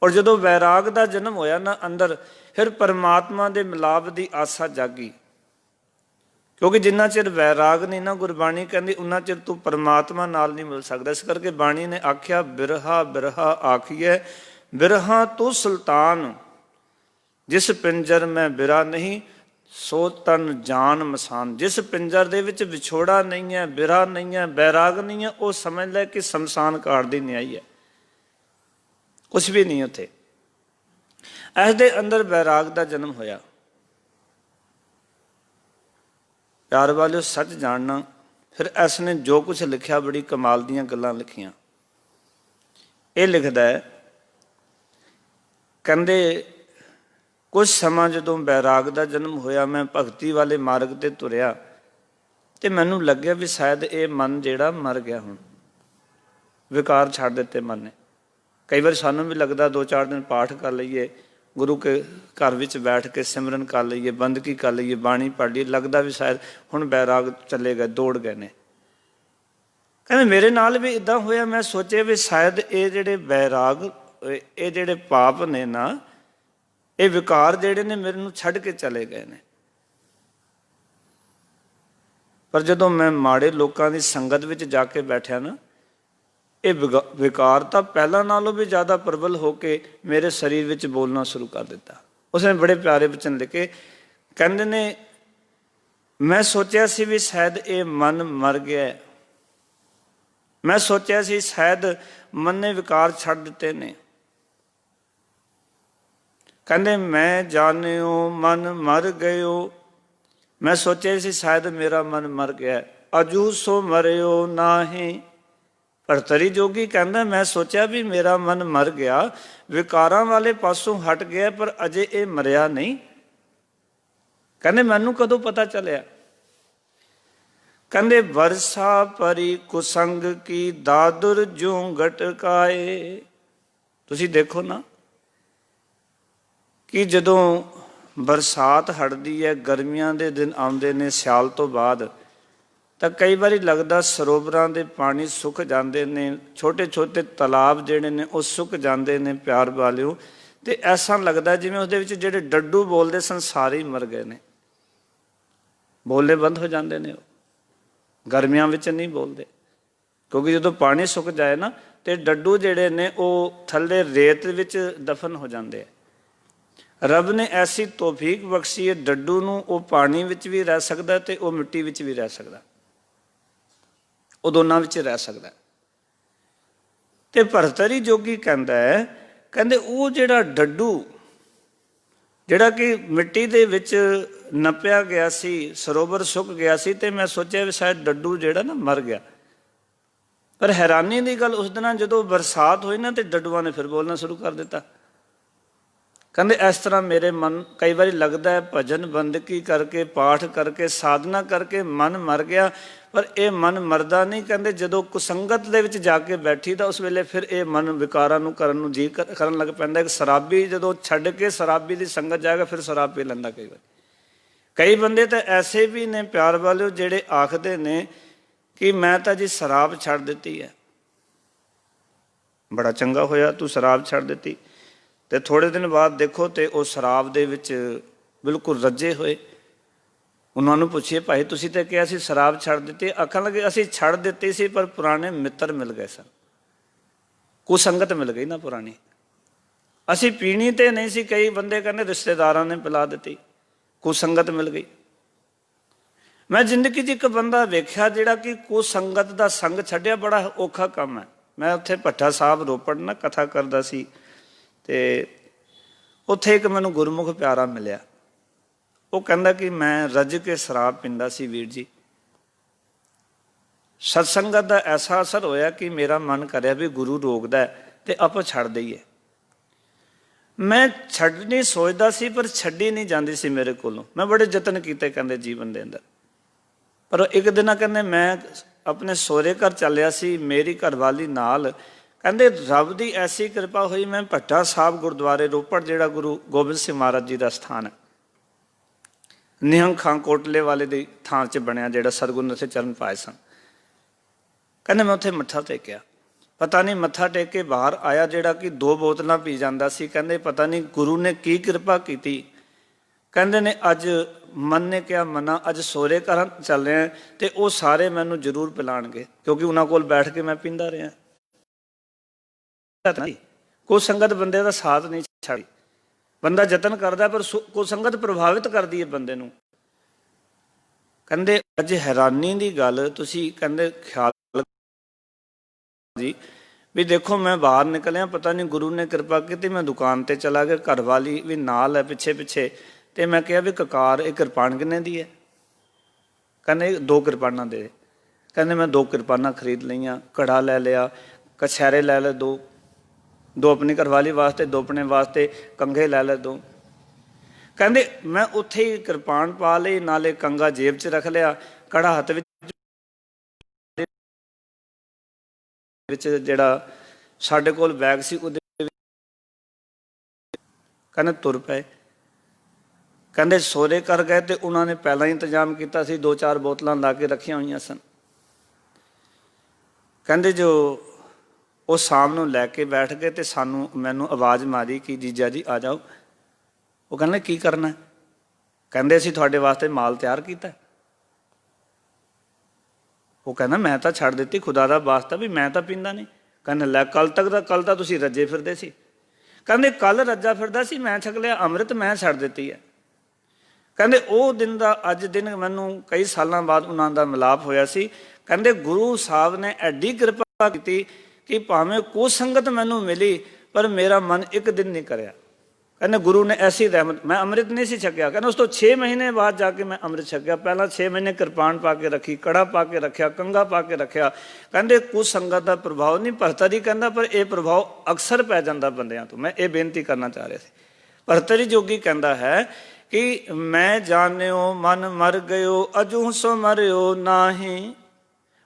ਔਰ ਜਦੋਂ ਵੈਰਾਗ ਦਾ ਜਨਮ ਹੋਇਆ ਨਾ ਅੰਦਰ, ਫਿਰ ਪਰਮਾਤਮਾ ਦੇ ਮਿਲਾਪ ਦੀ ਆਸਾ ਜਾਗੀ। ਕਿਉਂਕਿ ਜਿੰਨਾ ਚਿਰ ਵੈਰਾਗ ਨਹੀਂ ਨਾ, ਗੁਰਬਾਣੀ ਕਹਿੰਦੀ ਉਨਾ ਚਿਰ ਤੂੰ ਪਰਮਾਤਮਾ ਨਾਲ ਨਹੀਂ ਮਿਲ ਸਕਦਾ। ਇਸ ਕਰਕੇ ਬਾਣੀ ਨੇ ਆਖਿਆ ਬਿਰਹਾ ਬਿਰਹਾ ਆਖੀਐ ਬਿਰਹਾ ਤੂੰ ਸੁਲਤਾਨ। ਜਿਸ ਪਿੰਜਰ ਮੈਂ ਬਿਰਾ ਨਹੀਂ ਸੋ ਤਨ ਜਾਨ ਮਸਾਨ। ਜਿਸ ਪਿੰਜਰ ਦੇ ਵਿੱਚ ਵਿਛੋੜਾ ਨਹੀਂ ਹੈ, ਬਿਰਾ ਨਹੀਂ ਹੈ, ਬੈਰਾਗ ਨਹੀਂ ਹੈ, ਉਹ ਸਮਝ ਲੈ ਕਿ ਸ਼ਮਸ਼ਾਨ ਘਾਟ ਦੀ ਨਿਆਈ ਹੈ, ਕੁਛ ਵੀ ਨਹੀਂ ਉੱਥੇ। ਇਸ ਦੇ ਅੰਦਰ ਵੈਰਾਗ ਦਾ ਜਨਮ ਹੋਇਆ। ਪਿਆਰ ਵਾਲਿਓ, ਸੱਚ ਜਾਣਨਾ। ਫਿਰ ਇਸ ਨੇ ਜੋ ਕੁਛ ਲਿਖਿਆ ਬੜੀ ਕਮਾਲ ਦੀਆਂ ਗੱਲਾਂ ਲਿਖੀਆਂ। ਇਹ ਲਿਖਦਾ ਹੈ, ਕਹਿੰਦੇ ਕੁਛ ਸਮਾਂ ਜਦੋਂ ਵੈਰਾਗ ਦਾ ਜਨਮ ਹੋਇਆ, ਮੈਂ ਭਗਤੀ ਵਾਲੇ ਮਾਰਗ 'ਤੇ ਤੁਰਿਆ ਅਤੇ ਮੈਨੂੰ ਲੱਗਿਆ ਵੀ ਸ਼ਾਇਦ ਇਹ ਮਨ ਜਿਹੜਾ ਮਰ ਗਿਆ, ਹੁਣ ਵਿਕਾਰ ਛੱਡ ਦਿੱਤੇ ਮਨ ਨੇ। ਕਈ ਵਾਰ ਸਾਨੂੰ ਵੀ ਲੱਗਦਾ 2-4 ਦਿਨ ਪਾਠ ਕਰ ਲਈਏ, ਗੁਰੂ ਕੇ ਘਰ ਵਿੱਚ ਬੈਠ ਕੇ ਸਿਮਰਨ ਕਰ ਲਈਏ, ਬੰਦਗੀ ਕਰ ਲਈਏ, ਬਾਣੀ ਪੜ੍ਹ ਲਈਏ, ਲੱਗਦਾ ਵੀ ਸ਼ਾਇਦ ਹੁਣ ਵੈਰਾਗ ਚਲੇ ਗਏ, ਦੌੜ ਗਏ ਨੇ। ਕਹਿੰਦੇ ਮੇਰੇ ਨਾਲ ਵੀ ਇੱਦਾਂ ਹੋਇਆ। ਮੈਂ ਸੋਚਿਆ ਵੀ ਸ਼ਾਇਦ ਇਹ ਜਿਹੜੇ ਵੈਰਾਗ, ਇਹ ਜਿਹੜੇ ਪਾਪ ਨੇ ਨਾ, ਇਹ ਵਿਕਾਰ ਜਿਹੜੇ ਨੇ ਮੇਰੇ ਨੂੰ ਛੱਡ ਕੇ ਚਲੇ ਗਏ ਨੇ। ਪਰ ਜਦੋਂ ਮੈਂ ਮਾੜੇ ਲੋਕਾਂ ਦੀ ਸੰਗਤ ਵਿੱਚ ਜਾ ਕੇ ਬੈਠਿਆ ਨਾ, ਇਹ ਵਿਕਾਰ ਤਾਂ ਪਹਿਲਾਂ ਨਾਲੋਂ ਵੀ ਜ਼ਿਆਦਾ ਪ੍ਰਬਲ ਹੋ ਕੇ ਮੇਰੇ ਸਰੀਰ ਵਿੱਚ ਬੋਲਣਾ ਸ਼ੁਰੂ ਕਰ ਦਿੱਤਾ। ਉਸਨੇ ਬੜੇ ਪਿਆਰੇ ਬਚਨ ਲਿਖੇ। ਕਹਿੰਦੇ ਨੇ ਮੈਂ ਸੋਚਿਆ ਸੀ ਵੀ ਸ਼ਾਇਦ ਇਹ ਮਨ ਮਰ ਗਿਆ। ਮੈਂ ਸੋਚਿਆ ਸੀ ਸ਼ਾਇਦ ਮਨ ਨੇ ਵਿਕਾਰ ਛੱਡ ਦਿੱਤੇ ਨੇ। ਕਹਿੰਦੇ ਮੈਂ ਜਾਣਿਓ ਮਨ ਮਰ ਗਇਓ। ਮੈਂ ਸੋਚਿਆ ਸੀ ਸ਼ਾਇਦ ਮੇਰਾ ਮਨ ਮਰ ਗਿਆ। ਅਜੂ ਸੋ ਮਰਿਓ ਨਾਹੀਂ। ਭਰਤਰੀ ਜੋਗੀ ਕਹਿੰਦਾ ਮੈਂ ਸੋਚਿਆ ਵੀ ਮੇਰਾ ਮਨ ਮਰ ਗਿਆ, ਵਿਕਾਰਾਂ ਵਾਲੇ ਪਾਸੋਂ ਹਟ ਗਿਆ, ਪਰ ਅਜੇ ਇਹ ਮਰਿਆ ਨਹੀਂ। ਕਹਿੰਦੇ ਮੈਨੂੰ ਕਦੋਂ ਪਤਾ ਚੱਲਿਆ? ਕਹਿੰਦੇ ਵਰਸਾ ਪਰੀ ਕੁਸੰਗ ਕੀ ਦਾਦੁਰ ਜੂ ਗਟਕਾਏ। ਤੁਸੀਂ ਦੇਖੋ ਨਾ ਕਿ ਜਦੋਂ ਬਰਸਾਤ ਹਟਦੀ ਹੈ, ਗਰਮੀਆਂ ਦੇ ਦਿਨ ਆਉਂਦੇ ਨੇ ਸਿਆਲ ਤੋਂ ਬਾਅਦ, ਤਾਂ ਕਈ ਵਾਰੀ ਲੱਗਦਾ ਸਰੋਵਰਾਂ ਦੇ ਪਾਣੀ ਸੁੱਕ ਜਾਂਦੇ ਨੇ, ਛੋਟੇ ਛੋਟੇ ਤਲਾਬ ਜਿਹੜੇ ਨੇ ਉਹ ਸੁੱਕ ਜਾਂਦੇ ਨੇ ਪਿਆਰ ਵਾਲਿਓ। ਅਤੇ ਐਸਾ ਲੱਗਦਾ ਜਿਵੇਂ ਉਹਦੇ ਵਿੱਚ ਜਿਹੜੇ ਡੱਡੂ ਬੋਲਦੇ ਸਨ ਸਾਰੇ ਹੀ ਮਰ ਗਏ ਨੇ, ਬੋਲਣੇ ਬੰਦ ਹੋ ਜਾਂਦੇ ਨੇ। ਉਹ ਗਰਮੀਆਂ ਵਿੱਚ ਨਹੀਂ ਬੋਲਦੇ, ਕਿਉਂਕਿ ਜਦੋਂ ਪਾਣੀ ਸੁੱਕ ਜਾਏ ਨਾ ਅਤੇ ਡੱਡੂ ਜਿਹੜੇ ਨੇ ਉਹ ਥੱਲੇ ਰੇਤ ਵਿੱਚ ਦਫਨ ਹੋ ਜਾਂਦੇ ਆ। ਰੱਬ ਨੇ ਐਸੀ ਤੌਫੀਕ ਬਖਸ਼ੀ ਹੈ, ਡੱਡੂ ਨੂੰ ਉਹ ਪਾਣੀ ਵਿੱਚ ਵੀ ਰਹਿ ਸਕਦਾ ਅਤੇ ਉਹ ਮਿੱਟੀ ਵਿੱਚ ਵੀ ਰਹਿ ਸਕਦਾ, ਉਹ ਦੋਨਾਂ ਵਿੱਚ ਰਹਿ ਸਕਦਾ। ਤੇ ਭਰਤਰੀ ਜੋਗੀ ਕਹਿੰਦਾ ਹੈ, ਕਹਿੰਦੇ ਉਹ ਜਿਹੜਾ ਡੱਡੂ ਜਿਹੜਾ ਕਿ ਮਿੱਟੀ ਦੇ ਵਿੱਚ ਨੱਪਿਆ ਗਿਆ ਸੀ, ਸਰੋਵਰ ਸੁੱਕ ਗਿਆ ਸੀ, ਅਤੇ ਮੈਂ ਸੋਚਿਆ ਵੀ ਸ਼ਾਇਦ ਡੱਡੂ ਜਿਹੜਾ ਨਾ ਮਰ ਗਿਆ। ਪਰ ਹੈਰਾਨੀ ਦੀ ਗੱਲ, ਉਸ ਦਿਨਾਂ ਜਦੋਂ ਬਰਸਾਤ ਹੋਈ ਨਾ, ਅਤੇ ਡੱਡੂਆਂ ਨੇ ਫਿਰ ਬੋਲਣਾ ਸ਼ੁਰੂ ਕਰ ਦਿੱਤਾ। ਕਹਿੰਦੇ ਇਸ ਤਰ੍ਹਾਂ ਮੇਰੇ ਮਨ ਕਈ ਵਾਰੀ ਲੱਗਦਾ ਹੈ ਭਜਨ ਬੰਦਗੀ ਕਰਕੇ, ਪਾਠ ਕਰਕੇ, ਸਾਧਨਾ ਕਰਕੇ ਮਨ ਮਰ ਗਿਆ, ਪਰ ਇਹ ਮਨ ਮਰਦਾ ਨਹੀਂ। ਕਹਿੰਦੇ ਜਦੋਂ ਕੁਸੰਗਤ ਦੇ ਵਿੱਚ ਜਾ ਕੇ ਬੈਠੀ ਤਾਂ ਉਸ ਵੇਲੇ ਫਿਰ ਇਹ ਮਨ ਵਿਕਾਰਾਂ ਨੂੰ ਕਰਨ ਨੂੰ ਜੀ ਕਰਨ ਲੱਗ ਪੈਂਦਾ। ਇੱਕ ਸ਼ਰਾਬੀ ਜਦੋਂ ਛੱਡ ਕੇ ਸ਼ਰਾਬੀ ਦੀ ਸੰਗਤ ਜਾਏਗਾ ਫਿਰ ਸ਼ਰਾਬ ਪੀ ਲੈਂਦਾ ਕਈ ਵਾਰੀ। ਕਈ ਬੰਦੇ ਤਾਂ ਐਸੇ ਵੀ ਨੇ ਪਿਆਰ ਵਾਲਿਓ ਜਿਹੜੇ ਆਖਦੇ ਨੇ ਕਿ ਮੈਂ ਤਾਂ ਜੀ ਸ਼ਰਾਬ ਛੱਡ ਦਿੱਤੀ ਹੈ। ਬੜਾ ਚੰਗਾ ਹੋਇਆ ਤੂੰ ਸ਼ਰਾਬ ਛੱਡ ਦਿੱਤੀ। ਅਤੇ ਥੋੜ੍ਹੇ ਦਿਨ ਬਾਅਦ ਦੇਖੋ ਤੇ ਉਹ ਸ਼ਰਾਬ ਦੇ ਵਿੱਚ ਬਿਲਕੁਲ ਰੱਜੇ ਹੋਏ। ਉਹਨਾਂ ਨੂੰ ਪੁੱਛੀਏ ਭਾਈ ਤੁਸੀਂ ਤਾਂ ਕਿਹਾ ਸੀ ਸ਼ਰਾਬ ਛੱਡ ਦਿੱਤੀ। ਆਖਣ ਲੱਗੇ ਅਸੀਂ ਛੱਡ ਦਿੱਤੀ ਸੀ, ਪਰ ਪੁਰਾਣੇ ਮਿੱਤਰ ਮਿਲ ਗਏ ਸਨ, ਕੁਸੰਗਤ ਮਿਲ ਗਈ ਨਾ ਪੁਰਾਣੀ। ਅਸੀਂ ਪੀਣੀ ਤੇ ਨਹੀਂ ਸੀ, ਕਈ ਬੰਦੇ ਕਹਿੰਦੇ ਰਿਸ਼ਤੇਦਾਰਾਂ ਨੇ ਪਿਲਾ ਦਿੱਤੀ, ਕੁਸੰਗਤ ਮਿਲ ਗਈ। ਮੈਂ ਜ਼ਿੰਦਗੀ 'ਚ ਇੱਕ ਬੰਦਾ ਵੇਖਿਆ ਜਿਹੜਾ ਕਿ ਕੁਸੰਗਤ ਦਾ ਸੰਗ ਛੱਡਿਆ। ਬੜਾ ਔਖਾ ਕੰਮ ਹੈ। ਮੈਂ ਉੱਥੇ ਭੱਠਾ ਸਾਹਿਬ ਰੋਪੜ ਨਾ ਕਥਾ ਕਰਦਾ ਸੀ, ਅਤੇ ਉੱਥੇ ਇੱਕ ਮੈਨੂੰ ਗੁਰਮੁਖ ਪਿਆਰਾ ਮਿਲਿਆ। ਉਹ ਕਹਿੰਦਾ ਕਿ ਮੈਂ ਰੱਜ ਕੇ ਸ਼ਰਾਬ ਪੀਂਦਾ ਸੀ ਵੀਰ ਜੀ। ਸਤਸੰਗਤ ਦਾ ਐਸਾ ਅਸਰ ਹੋਇਆ ਕਿ ਮੇਰਾ ਮਨ ਕਰਿਆ ਵੀ ਗੁਰੂ ਰੋਕਦਾ ਤੇ ਆਪਾਂ ਛੱਡ ਦਈਏ। ਮੈਂ ਛੱਡਣੀ ਸੋਚਦਾ ਸੀ ਪਰ ਛੱਡੀ ਨਹੀਂ ਜਾਂਦੀ ਸੀ ਮੇਰੇ ਕੋਲੋਂ। ਮੈਂ ਬੜੇ ਯਤਨ ਕੀਤੇ ਕਹਿੰਦੇ ਜੀਵਨ ਦੇ ਅੰਦਰ, ਪਰ ਇੱਕ ਦਿਨ ਕਹਿੰਦੇ ਮੈਂ ਆਪਣੇ ਸਹੁਰੇ ਘਰ ਚੱਲਿਆ ਸੀ, ਮੇਰੀ ਘਰਵਾਲੀ ਨਾਲ। ਕਹਿੰਦੇ ਰੱਬ ਦੀ ਐਸੀ ਕਿਰਪਾ ਹੋਈ, ਮੈਂ ਭੱਟਾ ਸਾਹਿਬ ਗੁਰਦੁਆਰੇ ਰੋਪੜ, ਜਿਹੜਾ ਗੁਰੂ ਗੋਬਿੰਦ ਸਿੰਘ ਮਹਾਰਾਜ ਜੀ ਦਾ ਸਥਾਨ ਹੈ, ਨਿਹੰਗ ਖਾਂ ਕੋਟਲੇ ਵਾਲੇ ਦੀ ਥਾਂ 'ਚ ਬਣਿਆ, ਜਿਹੜਾ ਸਤਿਗੁਰੂ ਨੇ ਉੱਥੇ ਚਰਨ ਪਾਏ ਸਨ। ਕਹਿੰਦੇ ਮੈਂ ਉੱਥੇ ਮੱਥਾ ਟੇਕਿਆ, ਪਤਾ ਨਹੀਂ ਮੱਥਾ ਟੇਕ ਕੇ ਬਾਹਰ ਆਇਆ ਜਿਹੜਾ ਕਿ 2 ਬੋਤਲਾਂ ਪੀ ਜਾਂਦਾ ਸੀ। ਕਹਿੰਦੇ ਪਤਾ ਨਹੀਂ ਗੁਰੂ ਨੇ ਕੀ ਕਿਰਪਾ ਕੀਤੀ। ਕਹਿੰਦੇ ਨੇ ਅੱਜ ਮਨ ਨੇ ਕਿਹਾ ਮਨਾ ਅੱਜ ਸਹੁਰੇ ਘਰ ਚੱਲ ਰਿਹਾ ਤੇ ਉਹ ਸਾਰੇ ਮੈਨੂੰ ਜ਼ਰੂਰ ਪਿਲਾਣਗੇ, ਕਿਉਂਕਿ ਉਹਨਾਂ ਕੋਲ ਬੈਠ ਕੇ ਮੈਂ ਪੀਂਦਾ ਰਿਹਾ। ਕੋਈ ਸੰਗਤ ਬੰਦੇ ਦਾ ਸਾਥ ਨਹੀਂ ਛੱਡਦੀ, ਬੰਦਾ ਯਤਨ ਕਰਦਾ ਪਰ ਕੋਈ ਸੰਗਤ ਪ੍ਰਭਾਵਿਤ ਕਰਦੀ ਹੈ ਬੰਦੇ ਨੂੰ। ਕਹਿੰਦੇ ਅੱਜ ਹੈਰਾਨੀ ਦੀ ਗੱਲ, ਤੁਸੀਂ ਕਹਿੰਦੇ ਖਿਆਲ ਜੀ ਵੀ ਦੇਖੋ ਮੈਂ ਬਾਹਰ ਨਿਕਲਿਆ, ਪਤਾ ਨਹੀਂ ਗੁਰੂ ਨੇ ਕਿਰਪਾ ਕੀਤੀ, ਮੈਂ ਦੁਕਾਨ ਤੇ ਚਲਾ ਗਿਆ, ਘਰਵਾਲੀ ਵੀ ਨਾਲ ਹੈ ਪਿੱਛੇ ਪਿੱਛੇ, ਤੇ ਮੈਂ ਕਿਹਾ ਵੀ ਕਕਾਰ ਇਹ ਕਿਰਪਾਨ ਕਿੰਨੇ ਦੀ ਹੈ? ਕਹਿੰਦੇ 2 ਕਿਰਪਾਨਾਂ ਦੇ। ਕਹਿੰਦੇ ਮੈਂ 2 ਕਿਰਪਾਨਾਂ ਖਰੀਦ ਲਈਆਂ, ਘੜਾ ਲੈ ਲਿਆ, ਕਛਹਿਰੇ ਲੈ ਲਏ 2 ਆਪਣੀ ਘਰਵਾਲੀ ਵਾਸਤੇ, 2 ਆਪਣੇ ਵਾਸਤੇ, ਕੰਘੇ ਲੈ ਲਏ 2। ਕਹਿੰਦੇ ਮੈਂ ਉੱਥੇ ਹੀ ਕਿਰਪਾਨ ਪਾ ਲਈ, ਨਾਲੇ ਕੰਘਾ ਜੇਬ 'ਚ ਰੱਖ ਲਿਆ, ਕੜਾ ਹੱਥ ਵਿੱਚ ਜਿਹੜਾ ਸਾਡੇ ਕੋਲ ਬੈਗ ਸੀ ਉਹਦੇ ਕਹਿੰਦੇ ਤੁਰ ਪਏ। ਕਹਿੰਦੇ ਸਹੁਰੇ ਘਰ ਗਏ ਤੇ ਉਹਨਾਂ ਨੇ ਪਹਿਲਾਂ ਹੀ ਇੰਤਜ਼ਾਮ ਕੀਤਾ ਸੀ, 2-4 ਬੋਤਲਾਂ ਲਾ ਕੇ ਰੱਖੀਆਂ ਹੋਈਆਂ ਸਨ। ਕਹਿੰਦੇ ਜੋ ਉਹ ਸ਼ਾਮ ਨੂੰ ਲੈ ਕੇ ਬੈਠ ਗਏ ਤੇ ਮੈਨੂੰ ਆਵਾਜ਼ ਮਾਰੀ ਕਿ ਜੀਜਾ ਜੀ ਆ ਜਾਓ। ਉਹ ਕਹਿੰਦੇ ਕੀ ਕਰਨਾ? ਕਹਿੰਦੇ ਅਸੀਂ ਤੁਹਾਡੇ ਵਾਸਤੇ ਮਾਲ ਤਿਆਰ ਕੀਤਾ। ਉਹ ਕਹਿੰਦਾ ਮੈਂ ਤਾਂ ਛੱਡ ਦਿੱਤੀ, ਖੁਦਾ ਦਾ ਵਾਸਤਾ ਵੀ ਮੈਂ ਤਾਂ ਪੀਂਦਾ ਨਹੀਂ। ਕਹਿੰਦੇ ਲੈ ਕੱਲ ਤਾਂ ਤੁਸੀਂ ਰੱਜੇ ਫਿਰਦੇ ਸੀ। ਕਹਿੰਦੇ ਕੱਲ ਰੱਜਾ ਫਿਰਦਾ ਸੀ, ਮੈਂ ਛਕ ਲਿਆ ਅੰਮ੍ਰਿਤ, ਮੈਂ ਛੱਡ ਦਿੱਤੀ ਹੈ। ਕਹਿੰਦੇ ਉਹ ਦਿਨ ਦਾ ਅੱਜ ਦਿਨ ਮੈਨੂੰ ਕਈ ਸਾਲਾਂ ਬਾਅਦ ਉਹਨਾਂ ਦਾ ਮਿਲਾਪ ਹੋਇਆ ਸੀ। ਕਹਿੰਦੇ ਗੁਰੂ ਸਾਹਿਬ ਨੇ ਐਡੀ ਕਿਰਪਾ ਕੀਤੀ ਕਿ ਭਾਵੇਂ ਕੋਈ ਸੰਗਤ ਮੈਨੂੰ ਮਿਲੀ ਪਰ ਮੇਰਾ ਮਨ ਇੱਕ ਦਿਨ ਨਹੀਂ ਕਰਿਆ। ਕਹਿੰਦੇ ਗੁਰੂ ਨੇ ਐਸੀ ਰਹਿਮਤ, ਮੈਂ ਅੰਮ੍ਰਿਤ ਨਹੀਂ ਸੀ ਛਕਿਆ। ਕਹਿੰਦੇ ਉਸ ਤੋਂ 6 ਮਹੀਨੇ ਬਾਅਦ ਜਾ ਕੇ ਮੈਂ ਅੰਮ੍ਰਿਤ ਛਕਿਆ। ਪਹਿਲਾਂ 6 ਮਹੀਨੇ ਕਿਰਪਾਨ ਪਾ ਕੇ ਰੱਖੀ, ਕੜਾ ਪਾ ਕੇ ਰੱਖਿਆ, ਕੰਘਾ ਪਾ ਕੇ ਰੱਖਿਆ। ਕਹਿੰਦੇ ਕੁਝ ਸੰਗਤ ਦਾ ਪ੍ਰਭਾਵ ਨਹੀਂ, ਭਰਤਰੀ ਕਹਿੰਦਾ ਪਰ ਇਹ ਪ੍ਰਭਾਵ ਅਕਸਰ ਪੈ ਜਾਂਦਾ ਬੰਦਿਆਂ ਤੋਂ। ਮੈਂ ਇਹ ਬੇਨਤੀ ਕਰਨਾ ਚਾਹ ਰਿਹਾ ਸੀ। ਭਰਤਰੀ ਜੋਗੀ ਕਹਿੰਦਾ ਹੈ ਕਿ ਮੈਂ ਜਾਣਿਓ ਮਨ ਮਰ ਗਇਓ, ਅਜੂ ਸੋ ਮਰਿਓ ਨਾਹੀ,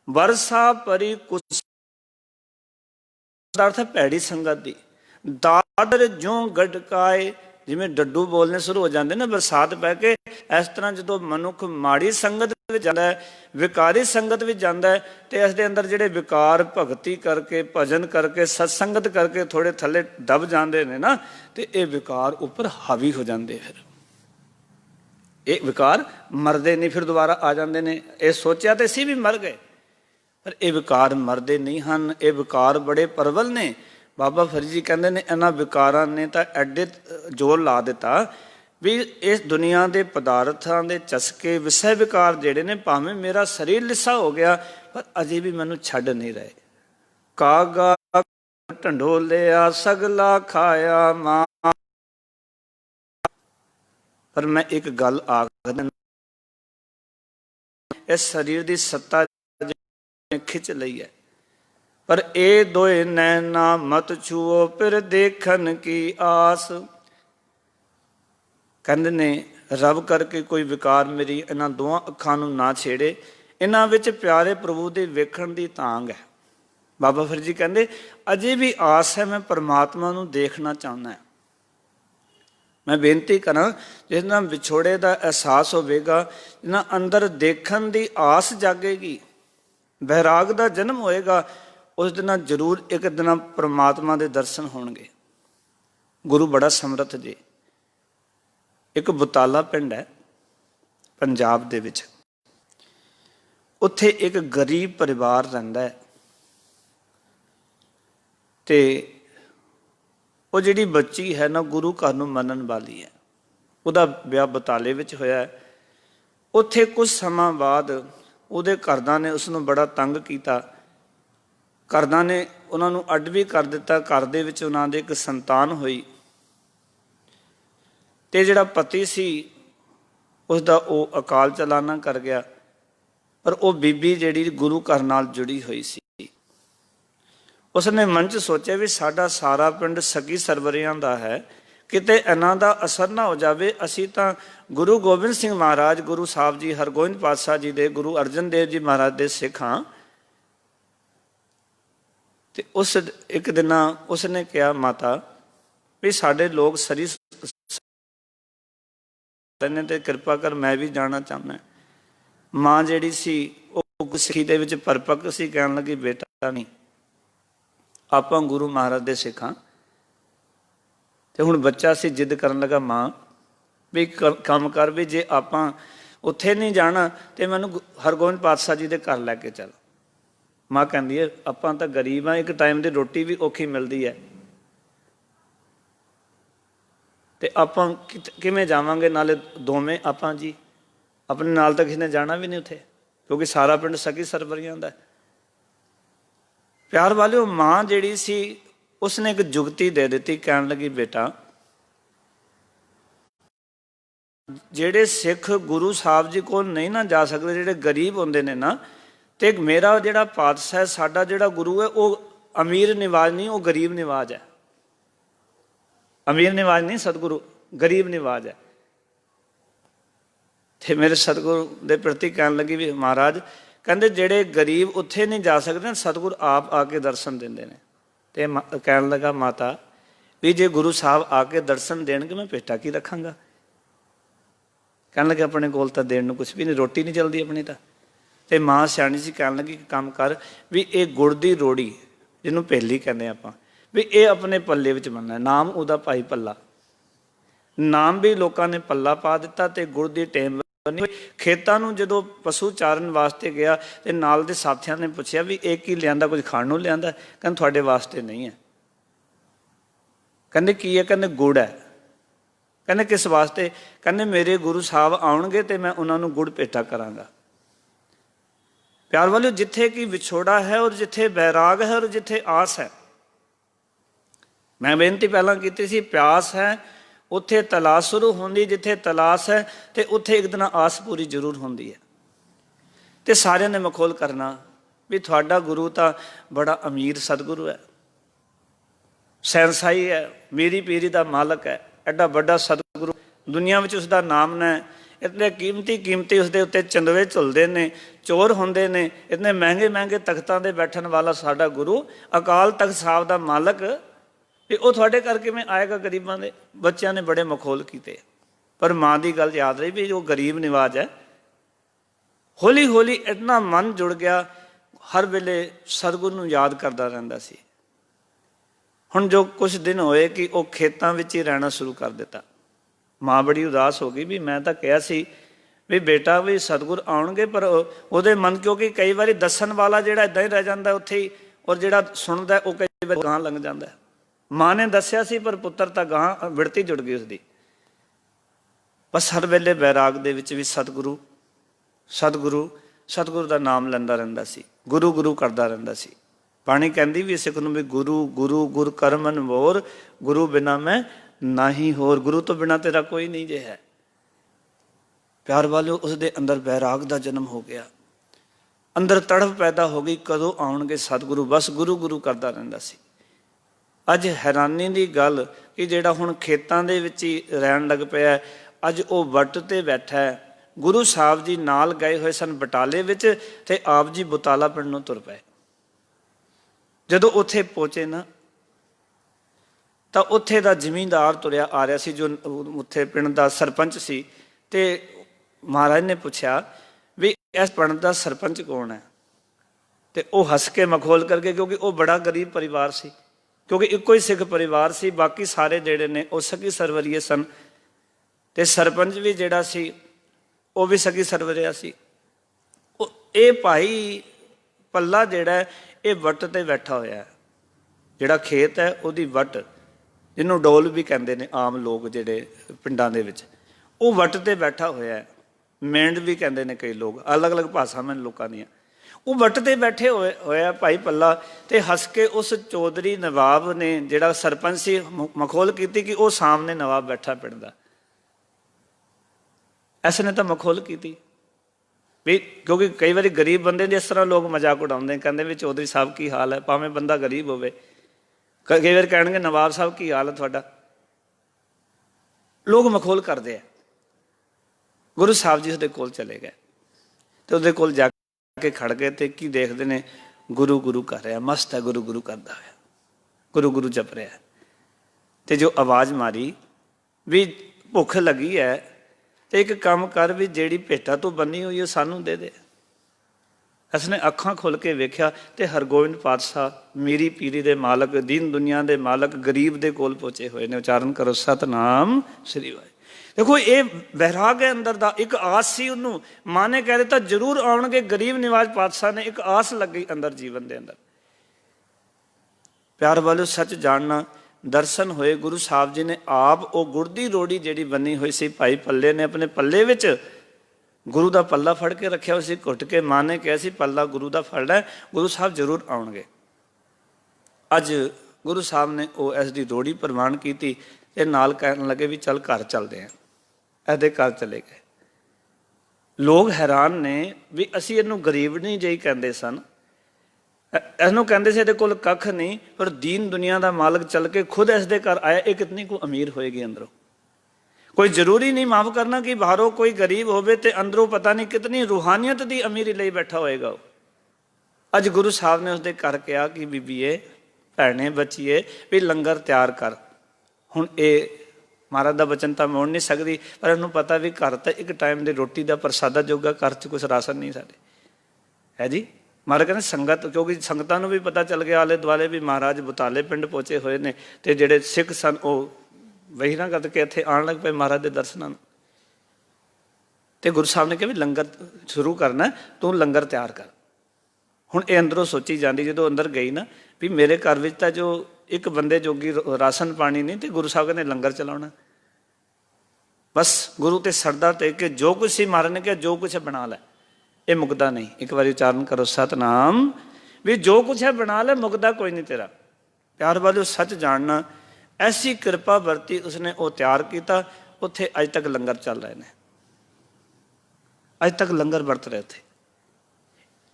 ਵਰਸਾ ਪਰੀ ਕੁਛ ਦਾ ਅਰਥ ਹੈ ਭੈੜੀ ਸੰਗਤ ਦੀ। ਦਾਦਰ ਜੋ ਗੜਕਾਏ, ਜਿਵੇਂ ਡੱਡੂ ਬੋਲਣੇ ਸ਼ੁਰੂ ਹੋ ਜਾਂਦੇ ਨਾ ਬਰਸਾਤ ਪੈ ਕੇ, ਇਸ ਤਰ੍ਹਾਂ ਜਦੋਂ ਮਨੁੱਖ ਮਾੜੀ ਸੰਗਤ ਵਿੱਚ ਜਾਂਦਾ ਹੈ, ਵਿਕਾਰੀ ਸੰਗਤ ਵਿੱਚ ਜਾਂਦਾ ਹੈ, ਤੇ ਇਸ ਦੇ ਅੰਦਰ ਜਿਹੜੇ ਵਿਕਾਰ ਭਗਤੀ ਕਰਕੇ, ਭਜਨ ਕਰਕੇ, ਸਤਸੰਗਤ ਕਰਕੇ ਥੋੜੇ ਥੱਲੇ ਦਬ ਜਾਂਦੇ ਨੇ ਨਾ, ਤੇ ਇਹ ਵਿਕਾਰ ਉੱਪਰ ਹਾਵੀ ਹੋ ਜਾਂਦੇ। ਫਿਰ ਇਹ ਵਿਕਾਰ ਮਰਦੇ ਨਹੀਂ, ਫਿਰ ਦੁਬਾਰਾ ਆ ਜਾਂਦੇ ਨੇ। ਇਹ ਸੋਚਿਆ ਤੇ ਸੀ ਵੀ ਮਰ ਗਏ, ਪਰ ਇਹ ਵਿਕਾਰ ਮਰਦੇ ਨਹੀਂ ਹਨ। ਇਹ ਵਿਕਾਰ ਬੜੇ ਪ੍ਰਬਲ ਨੇ। ਬਾਬਾ ਫਰੀਦ ਜੀ ਕਹਿੰਦੇ ਨੇ ਇਹਨਾਂ ਵਿਕਾਰਾਂ ਨੇ ਤਾਂ ਐਡੇ ਜ਼ੋਰ ਲਾ ਦਿੱਤਾ ਵੀ ਇਸ ਦੁਨੀਆ ਦੇ ਪਦਾਰਥਾਂ ਦੇ ਚਸਕੇ ਵਿਸ਼ੇ ਵਿਕਾਰ ਜਿਹੜੇ ਨੇ, ਭਾਵੇਂ ਮੇਰਾ ਸਰੀਰ ਲਿੱਸਾ ਹੋ ਗਿਆ ਪਰ ਅਜੇ ਵੀ ਮੈਨੂੰ ਛੱਡ ਨਹੀਂ ਰਹੇ। ਕਾਗਾ ਢੰਡੋਲਿਆ ਸਗਲਾ ਖਾਇਆ ਮਾਂ, ਪਰ ਮੈਂ ਇੱਕ ਗੱਲ ਆਖ ਦਿੰਦਾ, ਇਸ ਸਰੀਰ ਦੀ ਸੱਤਾ ਖਿੱਚ ਲਈ ਹੈ, ਪਰ ਇਹ ਦੋਏ ਨੈਣਾ ਮਤ ਛੂਓ ਫਿਰ ਦੇਖਣ ਕੀ ਆਸ। ਕਹਿੰਦੇ ਨੇ ਰੱਬ ਕਰਕੇ ਕੋਈ ਵਿਕਾਰ ਮੇਰੀ ਇਹਨਾਂ ਦੋਹਾਂ ਅੱਖਾਂ ਨੂੰ ਨਾ ਛੇੜੇ, ਇਹਨਾਂ ਵਿੱਚ ਪਿਆਰੇ ਪ੍ਰਭੂ ਦੇ ਵੇਖਣ ਦੀ ਤਾਂਘ ਹੈ। ਬਾਬਾ ਫਰੀਦ ਜੀ ਕਹਿੰਦੇ ਅਜੇ ਵੀ ਆਸ ਹੈ, ਮੈਂ ਪਰਮਾਤਮਾ ਨੂੰ ਦੇਖਣਾ ਚਾਹੁੰਦਾ। ਮੈਂ ਬੇਨਤੀ ਕਰਾਂ ਜਿਸ ਨਾਲ ਵਿਛੋੜੇ ਦਾ ਅਹਿਸਾਸ ਹੋਵੇਗਾ, ਜਿਹਨਾਂ ਅੰਦਰ ਦੇਖਣ ਦੀ ਆਸ ਜਾਗੇਗੀ, ਬੈਰਾਗ ਦਾ ਜਨਮ ਹੋਏਗਾ, ਉਸ ਦਿਨ ਜ਼ਰੂਰ ਇੱਕ ਦਿਨ ਪਰਮਾਤਮਾ ਦੇ ਦਰਸ਼ਨ ਹੋਣਗੇ। ਗੁਰੂ ਬੜਾ ਸਮਰੱਥ ਜੀ। ਇੱਕ ਬਤਾਲਾ ਪਿੰਡ ਹੈ ਪੰਜਾਬ ਦੇ ਵਿੱਚ, ਉੱਥੇ ਇੱਕ ਗਰੀਬ ਪਰਿਵਾਰ ਰਹਿੰਦਾ ਹੈ, ਤੇ ਉਹ ਜਿਹੜੀ ਬੱਚੀ ਹੈ ਨਾ ਗੁਰੂ ਘਰ ਨੂੰ ਮੰਨਣ ਵਾਲੀ ਹੈ। ਉਹਦਾ ਵਿਆਹ ਬਤਾਲੇ ਵਿੱਚ ਹੋਇਆ। ਉੱਥੇ ਕੁਝ ਸਮਾਂ ਬਾਅਦ ਉਹਦੇ ਘਰਦਿਆਂ ਨੇ ਉਸਨੂੰ ਬੜਾ ਤੰਗ ਕੀਤਾ। ਘਰਦਿਆਂ ਨੇ ਉਹਨਾਂ ਨੂੰ ਅੱਡ ਵੀ ਕਰ ਦਿੱਤਾ। ਘਰ ਦੇ ਵਿੱਚ ਉਹਨਾਂ ਦੇ ਇੱਕ ਸੰਤਾਨ ਹੋਈ, ਤੇ ਜਿਹੜਾ ਪਤੀ ਸੀ उसका वो अकाल चलाना कर गया। पर वो बीबी जिहड़ी गुरु घर नाल जुड़ी हुई सी, उसने मन च सोचा भी साडा सारा पिंड सगी सरवरियां दा है, किते इन्हां दा असर ना हो जाए। असीं तां गुरु गोबिंद सिंह महाराज, गुरु साहब जी, हरगोबिंद पातशाह जी दे, गुरु अर्जन देव जी महाराज दे सिख हाँ। ते उस एक दिन उसने कहा, माता भी साडे लोग सरी ने ते किरपा कर, मैं भी जाना चाहना। माँ जिहड़ी सी वो सिੱਖੀ ਦੇ ਵਿੱਚ परपक सी, कहन लगी बेटा नहीं, आपां गुरु महाराज दे सिख हाँ। ते हुण बच्चा सी जिद करन लगा, माँ भी काम कर, भी जे आपां उत्थे नहीं जाना तो मैनू हरगोबिंद पातशाह जी दे घर लैके चल। माँ कहती है आपां तां गरीब हाँ, एक टाइम की रोटी भी औखी मिलती है, तो आपां किवें जावांगे, नाले दोवें आपां जी अपने नाल तां किसी ने जाना भी नहीं उत्थे, क्योंकि सारा पिंड सगी सरवरियां दा। प्यार वालिओ, माँ जिहड़ी सी उसने एक जुगती दे दी, कहन लगी बेटा ਜਿਹੜੇ सिख गुरु साहब जी को नहीं ना जा सकते, ਜਿਹੜੇ गरीब होंदे ने ना, तो मेरा ਜਿਹੜਾ पातशाह है, साडा ਜਿਹੜਾ गुरु है, वो अमीर निवाज नहीं, वो गरीब निवाज है। अमीर निवाज नहीं सतगुरु, गरीब निवाज है। तो मेरे सतगुरु के प्रति कहन लगी भी महाराज, कहते ਜਿਹੜੇ गरीब उत्थे नहीं जा सकते, सतगुरु आप आके दर्शन देंदे ने। तो कहन लगा, माता भी जे गुरु साहब आके दर्शन देणगे मैं पेटा की रखांगा। कहन लगे अपने कोल तां देण नूं कुछ भी नहीं, रोटी नहीं चलती अपनी तो माँ सियाणी सी कहन लगी कि काम कर भी ये गुड़ की रोड़ी जिन्हों पहली कहते आपां भी ये अपने पल्ले विच बनना। नाम उहदा भाई पल्ला, नाम भी लोगों ने पल्ला पा दिता। तो गुड़ की टेम बनी। खेतां नूं जदों पशु चारन वास्ते गया तो नाल दे साथियां ने पुछया भी एक ही लियांदा, कुछ खाण नूं लियांदा? कहंदे तुहाडे वास्ते नहीं है। कहंदे की है? कहंदे गुड़ है। कहने किस वास्ते? कहने मेरे गुरु साहब आउणगे तो मैं उन्होंने गुड़ भेटा करांगा। प्यार वाले, जिथे की विछोड़ा है और जिथे बैराग है और जिथे आस है, मैं बेनती पहला की सी, प्यास है उत्थे तलाश शुरू होंदी, जिथे तलाश है तो उत्थे एक दिन आस पूरी जरूर होंदी है। तो सारे ने मखौल करना भी थोड़ा गुरु तो बड़ा अमीर सतगुरु है, सैनसाई है, मेरी पीरी का मालक है, एडा बड़ा सतगुरु, दुनिया में उसका नाम न है, इतने कीमती कीमती उसके उत्ते चंदवे झुलते हैं, चोर होंदे ने, इतने महंगे महंगे तख्तां दे बैठन वाला साडा गुरु, अकाल तख्त साहब का मालक, भी वो थोड़े करके मैं आएगा गरीबों के? बच्चों ने बड़े मखौल किए, पर माँ की गल याद रही भी वो गरीब निवाज है। हौली हौली इतना मन जुड़ गया, हर वेले सतगुरु नूं याद करता रहिंदा सी। हुण जो कुछ दिन होए कि वो खेतों में ही रहना शुरू कर दिता। माँ बड़ी उदास हो गई भी मैं तो कहा सी भी बेटा भी सतगुर आउणगे, पर उहदे मन, क्योंकि कई बार दसन वाला जिहड़ा इदां ही रह जाता उत्थे ही, और जिहड़ा सुणदा वो कई बार गांह लंघ जाता है। माँ ने दस्सिया सी पर पुत्र तां गांह विड़ती जुड़ गई उसकी। बस हर वेले बैराग दे विच भी सतगुरु सतगुरु सतगुरु का नाम लैंदा रहिंदा सी, गुरु गुरु करदा रहिंदा सी। बाणी कहती भी सिख नूं भी गुरु गुरु गुर कर मन मोर, गुरु बिना मैं नाही होर, गुरु तो बिना तेरा कोई नहीं जे है। प्यार वालों, उसके अंदर बैराग का जन्म हो गया, अंदर तड़फ पैदा हो गई, कदों आउणगे सतगुरु, बस गुरु गुरु करता रहिंदा सी। अज हैरानी की गल कि जिहड़ा हुण खेतां दे विच ही रहन लग पिया, अज वो वट ते बैठा है। गुरु साहब जी नाल गए हुए सन बटाले विच, ते आप जी बुताला पिंड नूं तुर पए। जदों उत्थे पहुंचे ना, तो उत्थे दा जमींदार तुरया आ रहा सी, जो उत्थे पिंड दा सरपंच सी। ते महाराज ने पूछया भी इस पिंड दा सरपंच कौन है? ते वो हस के मखौल करके, क्योंकि वो बड़ा गरीब परिवार सी, क्योंकि इको ही सिख परिवार सी, बाकी सारे जिहड़े ने वो सगी सरवरीए सन। ते सरपंच भी जिहड़ा सी वो भी सगी सरवरिया सी। ये भाई पल्ला जिहड़ा है ये वट ते बैठा होया है, जिहड़ा खेत है उहदी वट, जिन्हों डोल भी कहते हैं आम लोग जिहड़े पिंडां दे विच, वो वट ते बैठा होया है। मेंढ भी कहते हैं कई लोग, अलग अलग भाषा में लोगों दी। वो वट ते बैठे होया भाई पल्ला, ते हस के उस चौधरी नवाब ने जिहड़ा सरपंच सी मखौल की कि वो सामने नवाब बैठा पिंड दा। ਇਸ ਨੇ ਤਾਂ ਮਖੌਲ ਕੀਤੀ ਵੀ, ਕਿਉਂਕਿ ਕਈ ਵਾਰੀ ਗਰੀਬ ਬੰਦੇ ਦੇ ਇਸ ਤਰ੍ਹਾਂ ਲੋਕ ਮਜ਼ਾਕ ਉਡਾਉਂਦੇ, ਕਹਿੰਦੇ ਵੀ ਚੌਧਰੀ ਸਾਹਿਬ ਕੀ ਹਾਲ ਹੈ, ਭਾਵੇਂ ਬੰਦਾ ਗਰੀਬ ਹੋਵੇ। ਕਈ ਵਾਰ ਕਹਿਣਗੇ ਨਵਾਬ ਸਾਹਿਬ ਕੀ ਹਾਲ ਹੈ ਤੁਹਾਡਾ। ਲੋਕ ਮਖੌਲ ਕਰਦੇ ਆ। ਗੁਰੂ ਸਾਹਿਬ ਜੀ ਉਹਦੇ ਕੋਲ ਚਲੇ ਗਏ ਤੇ ਉਹਦੇ ਕੋਲ ਜਾ ਕੇ ਖੜ ਗਏ ਤੇ ਕੀ ਦੇਖਦੇ ਨੇ, ਗੁਰੂ ਗੁਰੂ ਕਰ ਰਿਹਾ, ਮਸਤ ਹੈ, ਗੁਰੂ ਗੁਰੂ ਕਰਦਾ ਹੋਇਆ, ਗੁਰੂ ਗੁਰੂ ਜਪ ਰਿਹਾ। ਤੇ ਜੋ ਆਵਾਜ਼ ਮਾਰੀ ਵੀ ਭੁੱਖ ਲੱਗੀ ਹੈ ਤੇ ਇੱਕ ਕੰਮ ਕਰ ਵੀ ਜਿਹੜੀ ਭੇਟਾ ਤੂੰ ਬੰਨੀ ਹੋਈ ਉਹ ਸਾਨੂੰ ਦੇ ਦੇ। ਉਸਨੇ ਅੱਖਾਂ ਖੁੱਲ੍ਹ ਕੇ ਵੇਖਿਆ ਤੇ ਹਰਗੋਬਿੰਦ ਪਾਤਸ਼ਾਹ ਮੀਰੀ ਪੀਰੀ ਦੇ ਮਾਲਕ, ਦੀਨ ਦੁਨੀਆ ਦੇ ਮਾਲਕ, ਗਰੀਬ ਦੇ ਕੋਲ ਪਹੁੰਚੇ ਹੋਏ ਨੇ। ਉਚਾਰਨ ਕਰੋ ਸਤਨਾਮ ਸ੍ਰੀ ਵਾਹਿਗੁਰੂ। ਦੇਖੋ ਇਹ ਵੈਰਾਗ ਹੈ ਅੰਦਰ ਦਾ, ਇੱਕ ਆਸ ਸੀ ਉਹਨੂੰ। ਮਾਂ ਨੇ ਕਹਿ ਦਿੱਤਾ ਜ਼ਰੂਰ ਆਉਣਗੇ। ਗਰੀਬ ਨਿਵਾਜ ਪਾਤਸ਼ਾਹ ਨੇ ਇੱਕ ਆਸ ਲੱਗੀ ਅੰਦਰ, ਜੀਵਨ ਦੇ ਅੰਦਰ। ਪਿਆਰ ਵਾਲਿਓ, ਸੱਚ ਜਾਣਨਾ, ਦਰਸ਼ਨ ਹੋਏ। ਗੁਰੂ ਸਾਹਿਬ ਜੀ ਨੇ ਆਪ ਉਹ ਗੁੜ ਦੀ ਰੋੜੀ ਜਿਹੜੀ ਬੰਨੀ ਹੋਈ ਸੀ, ਭਾਈ ਪੱਲੇ ਨੇ ਆਪਣੇ ਪੱਲੇ ਵਿੱਚ ਗੁਰੂ ਦਾ ਪੱਲਾ ਫੜ ਕੇ ਰੱਖਿਆ ਹੋਇਆ ਸੀ, ਘੁੱਟ ਕੇ। ਮਾਂ ਨੇ ਕਿਹਾ ਸੀ ਪੱਲਾ ਗੁਰੂ ਦਾ ਫੜਨਾ, ਗੁਰੂ ਸਾਹਿਬ ਜ਼ਰੂਰ ਆਉਣਗੇ। ਅੱਜ ਗੁਰੂ ਸਾਹਿਬ ਨੇ ਉਹ ਇਸ ਦੀ ਰੋੜੀ ਪ੍ਰਵਾਨ ਕੀਤੀ ਤੇ ਨਾਲ ਕਹਿਣ ਲੱਗੇ ਵੀ ਚੱਲ ਘਰ ਚੱਲਦੇ ਹਾਂ। ਇਹਦੇ ਘਰ ਚਲੇ ਗਏ। ਲੋਕ ਹੈਰਾਨ ਨੇ ਵੀ ਅਸੀਂ ਇਹਨੂੰ ਗਰੀਬ ਨਹੀਂ ਜਿਹੀ ਕਹਿੰਦੇ ਸਨ, ਇਹਨੂੰ ਕਹਿੰਦੇ ਸੀ ਇਹਦੇ ਕੋਲ ਕੱਖ ਨਹੀਂ, ਪਰ ਦੀਨ ਦੁਨੀਆ ਦਾ ਮਾਲਕ ਚੱਲ ਕੇ ਖੁਦ ਇਸ ਦੇ ਘਰ ਆਇਆ। ਇਹ ਕਿਤਨੀ ਕੁ ਅਮੀਰ ਹੋਏਗੀ ਅੰਦਰੋਂ। ਕੋਈ ਜ਼ਰੂਰੀ ਨਹੀਂ ਮਾਫ ਕਰਨਾ ਕਿ ਬਾਹਰੋਂ ਕੋਈ ਗਰੀਬ ਹੋਵੇ ਤੇ ਅੰਦਰੋਂ ਪਤਾ ਨਹੀਂ ਕਿਤਨੀ ਰੂਹਾਨੀਅਤ ਦੀ ਅਮੀਰੀ ਲਈ ਬੈਠਾ ਹੋਏਗਾ ਉਹ। ਅੱਜ ਗੁਰੂ ਸਾਹਿਬ ਨੇ ਉਸਦੇ ਘਰ ਕਿਹਾ ਕਿ ਬੀਬੀਏ, ਭੈਣੇ, ਬੱਚੀਏ, ਵੀ ਲੰਗਰ ਤਿਆਰ ਕਰ। ਹੁਣ ਇਹ ਮਹਾਰਾਜ ਦਾ ਬਚਨ ਤਾਂ ਮੋੜ ਨਹੀਂ ਸਕਦੀ, ਪਰ ਇਹਨੂੰ ਪਤਾ ਵੀ ਘਰ ਤਾਂ ਇੱਕ ਟਾਈਮ ਦੀ ਰੋਟੀ ਦਾ ਪ੍ਰਸਾਦਾ ਜੋਗਾ, ਘਰ 'ਚ ਕੁਛ ਰਾਸ਼ਨ ਨਹੀਂ ਸਾਡੇ ਹੈ ਜੀ। ਮਹਾਰਾਜ ਕਹਿੰਦੇ ਸੰਗਤ, ਕਿਉਂਕਿ ਸੰਗਤਾਂ ਨੂੰ ਵੀ ਪਤਾ ਚੱਲ ਗਿਆ ਆਲੇ ਦੁਆਲੇ ਵੀ ਮਹਾਰਾਜ ਬਤਾਲੇ ਪਿੰਡ ਪਹੁੰਚੇ ਹੋਏ ਨੇ। ਤੇ ਜਿਹੜੇ ਸਿੱਖ ਸਨ ਉਹ ਵਹੀਰਾਂ ਕੱਢ ਕੇ ਇੱਥੇ ਆਉਣ ਲੱਗ ਪਏ ਮਹਾਰਾਜ ਦੇ ਦਰਸ਼ਨਾਂ ਨੂੰ। ਤੇ ਗੁਰੂ ਸਾਹਿਬ ਨੇ ਕਿਹਾ ਵੀ ਲੰਗਰ ਸ਼ੁਰੂ ਕਰਨਾ, ਤੂੰ ਲੰਗਰ ਤਿਆਰ ਕਰ। ਹੁਣ ਇਹ ਅੰਦਰੋਂ ਸੋਚੀ ਜਾਂਦੀ, ਜਦੋਂ ਅੰਦਰ ਗਈ ਨਾ, ਵੀ ਮੇਰੇ ਘਰ ਵਿੱਚ ਤਾਂ ਜੋ ਇੱਕ ਬੰਦੇ ਜੋਗੀ ਰਾਸ਼ਨ ਪਾਣੀ ਨਹੀਂ, ਤੇ ਗੁਰੂ ਸਾਹਿਬ ਕਹਿੰਦੇ ਲੰਗਰ ਚਲਾਉਣਾ। ਬਸ ਗੁਰੂ ਤੇ ਸਰਦਾ ਟੇਕ ਕੇ ਜੋ ਕੁਛ ਸੀ ਮਹਾਰਾਜ ਨੇ ਕਿਹਾ ਜੋ ਕੁਛ ਹੈ ਬਣਾ ਲੈ, ਇਹ ਮੁੱਕਦਾ ਨਹੀਂ। ਇੱਕ ਵਾਰੀ ਉਚਾਰਨ ਕਰੋ ਸਤਨਾਮ, ਵੀ ਜੋ ਕੁਛ ਹੈ ਬਣਾ ਲੈ, ਮੁੱਕਦਾ ਕੋਈ ਨਹੀਂ ਤੇਰਾ। ਪਿਆਰ ਵਾਲਿਓ, ਸੱਚ ਜਾਣਨਾ, ਐਸੀ ਕਿਰਪਾ ਵਰਤੀ ਉਸਨੇ, ਉਹ ਤਿਆਰ ਕੀਤਾ। ਉੱਥੇ ਅੱਜ ਤੱਕ ਲੰਗਰ ਚੱਲ ਰਹੇ ਨੇ, ਅੱਜ ਤੱਕ ਲੰਗਰ ਵਰਤ ਰਹੇ ਉੱਥੇ।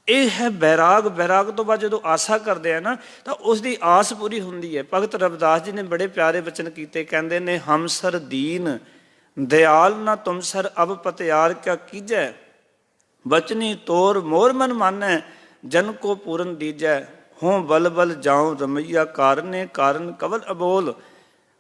ਇਹ ਹੈ ਬੈਰਾਗ। ਬੈਰਾਗ ਤੋਂ ਬਾਅਦ ਜਦੋਂ ਆਸਾ ਕਰਦੇ ਆ ਨਾ, ਤਾਂ ਉਸਦੀ ਆਸ ਪੂਰੀ ਹੁੰਦੀ ਹੈ। ਭਗਤ ਰਵਿਦਾਸ ਜੀ ਨੇ ਬੜੇ ਪਿਆਰੇ ਬਚਨ ਕੀਤੇ, ਕਹਿੰਦੇ ਨੇ, ਹਮ ਸਰ ਦੀਨ ਦਿਆਲ ਨਾ ਤੁਮ ਸਰ ਅਬ ਪਤਿਆਰ ਕਿਆ ਕੀਜੈ, ਬਚਨੀ ਤੋਰ ਮੋਰ ਮਨ ਮਾਨੈ, ਜਨ ਕੋ ਪੂਰਨ ਦੀਜੈ, ਹੋਂ ਬਲ ਬਲ ਜਾਉ ਰਮਈਆ ਕਾਰਨੇ, ਕਾਰਨ ਕਵਲ ਅਬੋਲ।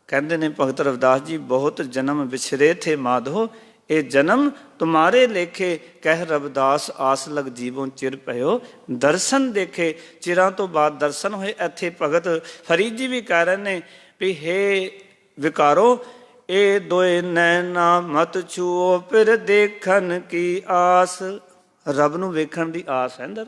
ਕਹਿੰਦੇ ਨੇ ਭਗਤ ਰਵਿਦਾਸ ਜੀ, ਬਹੁਤ ਜਨਮ ਵਿਛਰੇ ਥੇ ਮਾਧੋ, ਇਹ ਜਨਮ ਤੁਮਾਰੇ ਲੇਖੇ, ਕਹਿ ਰਵਿਦਾਸ ਆਸ ਲਗ ਜੀਵੋਂ ਚਿਰ ਪਇਓ, ਦਰਸ਼ਨ ਦੇਖੇ। ਚਿਰਾਂ ਤੋਂ ਬਾਅਦ ਦਰਸ਼ਨ ਹੋਏ। ਇੱਥੇ ਭਗਤ ਫਰੀਦ ਜੀ ਵੀ ਕਹਿ ਰਹੇ ਨੇ ਵੀ ਹੇ ਵਿਕਾਰੋ, ਇਹ ਦੋਏ ਨੈਣਾ ਮਤ ਛੂਓ, ਫਿਰ ਦੇਖਣ ਕੀ ਆਸ। ਰੱਬ ਨੂੰ ਵੇਖਣ ਦੀ ਆਸ ਹੈ ਅੰਦਰ।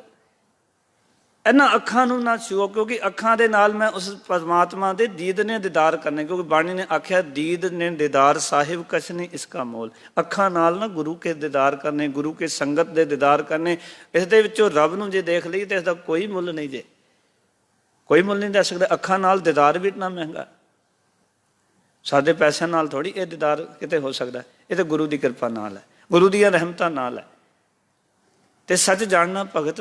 ਇਹਨਾਂ ਅੱਖਾਂ ਨੂੰ ਨਾ ਛੂਓ, ਕਿਉਂਕਿ ਅੱਖਾਂ ਦੇ ਨਾਲ ਮੈਂ ਉਸ ਪਰਮਾਤਮਾ ਦੇ ਦੀਦ ਨੇ ਦੀਦਾਰ ਕਰਨੇ। ਕਿਉਂਕਿ ਬਾਣੀ ਨੇ ਆਖਿਆ, ਦੀਦ ਨੇ ਦੀਦਾਰ ਸਾਹਿਬ ਕਛ ਨਹੀਂ ਇਸਕਾ ਮੋਲ। ਅੱਖਾਂ ਨਾਲ ਨਾ ਗੁਰੂ ਕੇ ਦੀਦਾਰ ਕਰਨੇ, ਗੁਰੂ ਕੇ ਸੰਗਤ ਦੇ ਦੀਦਾਰ ਕਰਨੇ। ਇਸ ਦੇ ਵਿੱਚੋਂ ਰੱਬ ਨੂੰ ਜੇ ਦੇਖ ਲਈ ਤੇ ਇਸਦਾ ਕੋਈ ਮੁੱਲ ਨਹੀਂ, ਜੇ ਕੋਈ ਮੁੱਲ ਨਹੀਂ ਦੇ ਸਕਦਾ। ਅੱਖਾਂ ਨਾਲ ਦੀਦਾਰ ਵੀ ਇਤਨਾ ਮਹਿੰਗਾ, ਸਾਡੇ ਪੈਸਿਆਂ ਨਾਲ ਥੋੜ੍ਹੀ ਇਹ ਦੀਦਾਰ ਕਿਤੇ ਹੋ ਸਕਦਾ। ਇਹ ਤਾਂ ਗੁਰੂ ਦੀ ਕਿਰਪਾ ਨਾਲ ਹੈ, ਗੁਰੂ ਦੀਆਂ ਰਹਿਮਤਾਂ ਨਾਲ ਹੈ। ਤੇ ਸੱਚ ਜਾਣਨਾ, ਭਗਤ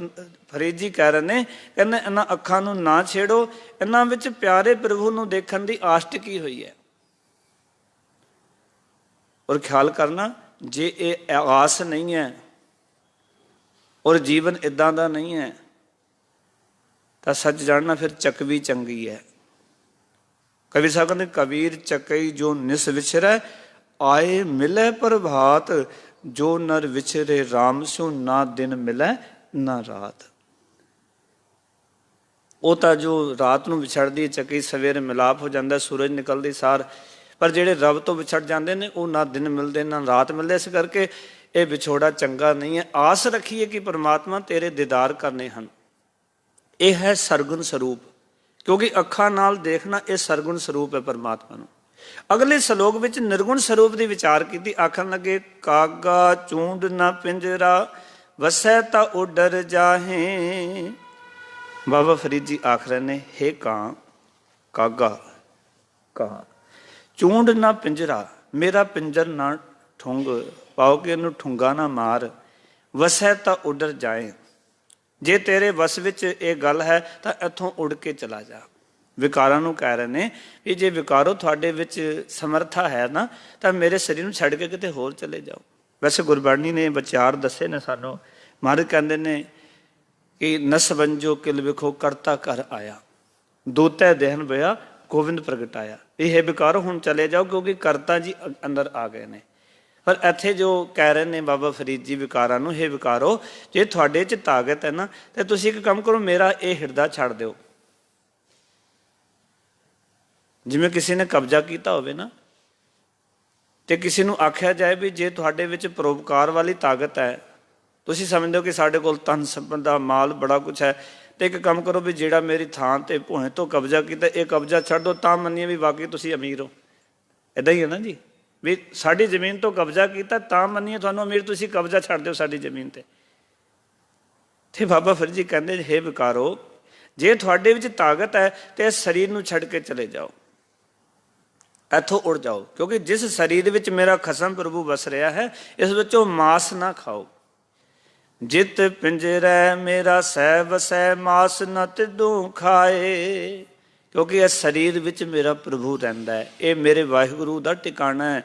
ਫਰੀਦ ਜੀ ਕਹਿ ਰਹੇ ਨੇ, ਕਹਿੰਦੇ ਇਹਨਾਂ ਅੱਖਾਂ ਨੂੰ ਨਾ ਛੇੜੋ, ਇਹਨਾਂ ਵਿੱਚ ਪਿਆਰੇ ਪ੍ਰਭੂ ਨੂੰ ਦੇਖਣ ਦੀ ਆਸ ਟਿਕੀ ਹੋਈ ਹੈ। ਔਰ ਖਿਆਲ ਕਰਨਾ, ਜੇ ਇਹ ਆਸ ਨਹੀਂ ਹੈ ਔਰ ਜੀਵਨ ਇੱਦਾਂ ਦਾ ਨਹੀਂ ਹੈ, ਤਾਂ ਸੱਚ ਜਾਣਨਾ ਫਿਰ ਚੱਕਵੀ ਚੰਗੀ ਹੈ। ਕਬੀਰ ਸਾਹਿਬ ਕਹਿੰਦੇ, ਕਬੀਰ ਚੱਕਈ ਜੋ ਨਿਸ ਵਿਛਰੈ, ਆਏ ਮਿਲੇ ਪ੍ਰਭਾਤ, ਜੋ ਨਰ ਵਿਛਰੇ ਰਾਮ ਸਿਉ, ਨਾ ਦਿਨ ਮਿਲੈ ਨਾ ਰਾਤ। ਉਹ ਤਾਂ ਜੋ ਰਾਤ ਨੂੰ ਵਿਛੜਦੀ ਚੱਕੀ, ਸਵੇਰੇ ਮਿਲਾਪ ਹੋ ਜਾਂਦਾ ਸੂਰਜ ਨਿਕਲਦੀ ਸਾਰ। ਪਰ ਜਿਹੜੇ ਰੱਬ ਤੋਂ ਵਿਛੜ ਜਾਂਦੇ ਨੇ, ਉਹ ਨਾ ਦਿਨ ਮਿਲਦੇ ਨਾ ਰਾਤ ਮਿਲਦੇ। ਇਸ ਕਰਕੇ ਇਹ ਵਿਛੋੜਾ ਚੰਗਾ ਨਹੀਂ ਹੈ। ਆਸ ਰੱਖੀਏ ਕਿ ਪਰਮਾਤਮਾ ਤੇਰੇ ਦੀਦਾਰ ਕਰਨੇ ਹਨ। ਇਹ ਹੈ ਸਰਗੁਣ ਸਰੂਪ, ਕਿਉਂਕਿ ਅੱਖਾਂ ਨਾਲ ਦੇਖਣਾ ਇਹ ਸਰਗੁਣ ਸਰੂਪ ਹੈ ਪਰਮਾਤਮਾ ਨੂੰ। ਅਗਲੇ ਸਲੋਕ ਵਿੱਚ ਨਿਰਗੁਣ ਸਰੂਪ ਦੀ ਵਿਚਾਰ ਕੀਤੀ। ਆਖਣ ਲੱਗੇ, ਕਾਗਾ ਚੂੰਡ ਨਾ ਪਿੰਜਰਾ, ਵਸੈ ਤਾਂ ਉਡਰ ਜਾਹੇ। ਬਾਬਾ ਫਰੀਦ ਜੀ ਆਖ ਰਹੇ ਨੇ, ਹੇ ਕਾਂ, ਕਾਗਾ, ਕਾਂ, ਚੂੰਡ ਨਾ ਪਿੰਜਰਾ, ਮੇਰਾ ਪਿੰਜਰ ਨਾ ਠੁੰਗ, ਪਾਓ ਕਿ ਇਹਨੂੰ ਠੁੰਗਾ ਨਾ ਮਾਰ, ਵਸੈ ਤਾਂ ਉੱਡਰ ਜਾਏ। ਜੇ ਤੇਰੇ ਵਸ ਵਿੱਚ ਇਹ ਗੱਲ ਹੈ ਤਾਂ ਇੱਥੋਂ ਉੱਡ ਕੇ ਚਲਾ ਜਾ। ਵਿਕਾਰਾਂ ਨੂੰ ਕਹਿ ਰਹੇ ਨੇ ਕਿ ਜੇ ਵਿਕਾਰੋ ਤੁਹਾਡੇ ਵਿੱਚ ਸਮਰਥਾ ਹੈ ਨਾ ਤਾਂ ਮੇਰੇ ਸਰੀਰ ਨੂੰ ਛੱਡ ਕੇ ਕਿਤੇ ਹੋਰ ਚਲੇ ਜਾਓ। ਵੈਸੇ ਗੁਰਬਾਣੀ ਨੇ ਵਿਚਾਰ ਦੱਸੇ ਨੇ ਸਾਨੂੰ। ਮਹਾਰਾਜ ਕਹਿੰਦੇ ਨੇ ਕਿ ਨਸ ਵੰਜੋ ਕਿਲ ਵਿਖੋ ਕਰਤਾ ਘਰ ਆਇਆ, ਦੂਤੈ ਦੇਹਨ ਬਿਆ ਗੋਬਿੰਦ ਪ੍ਰਗਟਾਇਆ। ਇਹ ਵਿਕਾਰੋ ਹੁਣ ਚਲੇ ਜਾਓ ਕਿਉਂਕਿ ਕਰਤਾ ਜੀ ਅੰਦਰ ਆ ਗਏ ਨੇ। ਪਰ ਇੱਥੇ ਜੋ ਕਹਿ ਰਹੇ ਨੇ ਬਾਬਾ ਫਰੀਦ ਜੀ ਵਿਕਾਰਾਂ ਨੂੰ, ਇਹ ਵਿਕਾਰੋ ਜੇ ਤੁਹਾਡੇ 'ਚ ਤਾਕਤ ਹੈ ਨਾ ਤਾਂ ਤੁਸੀਂ ਇੱਕ ਕੰਮ ਕਰੋ, ਮੇਰਾ ਇਹ ਹਿਰਦਾ ਛੱਡ ਦਿਓ। ਜਿਵੇਂ ਕਿਸੇ ਨੇ ਕਬਜ਼ਾ ਕੀਤਾ ਹੋਵੇ ਨਾ ਤੇ ਕਿਸੇ ਨੂੰ ਆਖਿਆ ਜਾਏ ਵੀ ਜੇ ਤੁਹਾਡੇ ਵਿੱਚ ਪਰਉਪਕਾਰ ਵਾਲੀ ਤਾਕਤ ਹੈ, ਤੁਸੀਂ ਸਮਝਦੇ ਹੋ ਕਿ ਸਾਡੇ ਕੋਲ ਧਨ ਸੰਪਦਾ ਮਾਲ ਬੜਾ ਕੁਛ ਹੈ, ਤੇ ਇੱਕ ਕੰਮ ਕਰੋ ਵੀ ਜਿਹੜਾ ਮੇਰੀ ਥਾਂ ਤੇ ਭੋਏ ਤੋਂ ਕਬਜ਼ਾ ਕੀਤਾ ਇਹ ਕਬਜ਼ਾ ਛੱਡ ਦਿਓ, ਤਾਂ ਮੰਨੀਏ ਵੀ ਵਾਕਈ ਤੁਸੀਂ ਅਮੀਰ ਹੋ। ਇੱਦਾਂ ਹੀ ਹੈ ਨਾ ਜੀ, ਵੀ ਸਾਡੀ ਜ਼ਮੀਨ ਤੋਂ ਕਬਜ਼ਾ ਕੀਤਾ ਤਾਂ ਮੰਨੀਏ ਤੁਹਾਨੂੰ ਅਮੀਰ, ਤੁਸੀਂ ਕਬਜ਼ਾ ਛੱਡ ਦਿਓ ਸਾਡੀ ਜ਼ਮੀਨ ਤੇ। ਤੇ ਬਾਬਾ ਫਰੀਦ ਜੀ ਕਹਿੰਦੇ ਹੇ ਵਿਕਾਰੋ, ਜੇ ਤੁਹਾਡੇ ਵਿੱਚ ਤਾਕਤ ਹੈ ਤੇ ਇਸ ਸਰੀਰ ਨੂੰ ਛੱਡ ਕੇ ਚਲੇ ਜਾਓ, ਇੱਥੋਂ ਉੜ ਜਾਓ। ਕਿਉਂਕਿ ਜਿਸ ਸਰੀਰ ਵਿੱਚ ਮੇਰਾ ਖਸਮ ਪ੍ਰਭੂ ਵਸ ਰਿਹਾ ਹੈ, ਇਸ ਵਿੱਚੋਂ ਮਾਸ ਨਾ ਖਾਓ। ਜਿਤ ਪਿੰਜਰੈ ਮੇਰਾ ਸਹਿ ਵਸੈ, ਮਾਸ ਨ ਤਿਦੋਂ ਖਾਏ। ਕਿਉਂਕਿ ਇਸ ਸਰੀਰ ਵਿੱਚ ਮੇਰਾ ਪ੍ਰਭੂ ਰਹਿੰਦਾ ਹੈ, ਇਹ ਮੇਰੇ ਵਾਹਿਗੁਰੂ ਦਾ ਟਿਕਾਣਾ ਹੈ।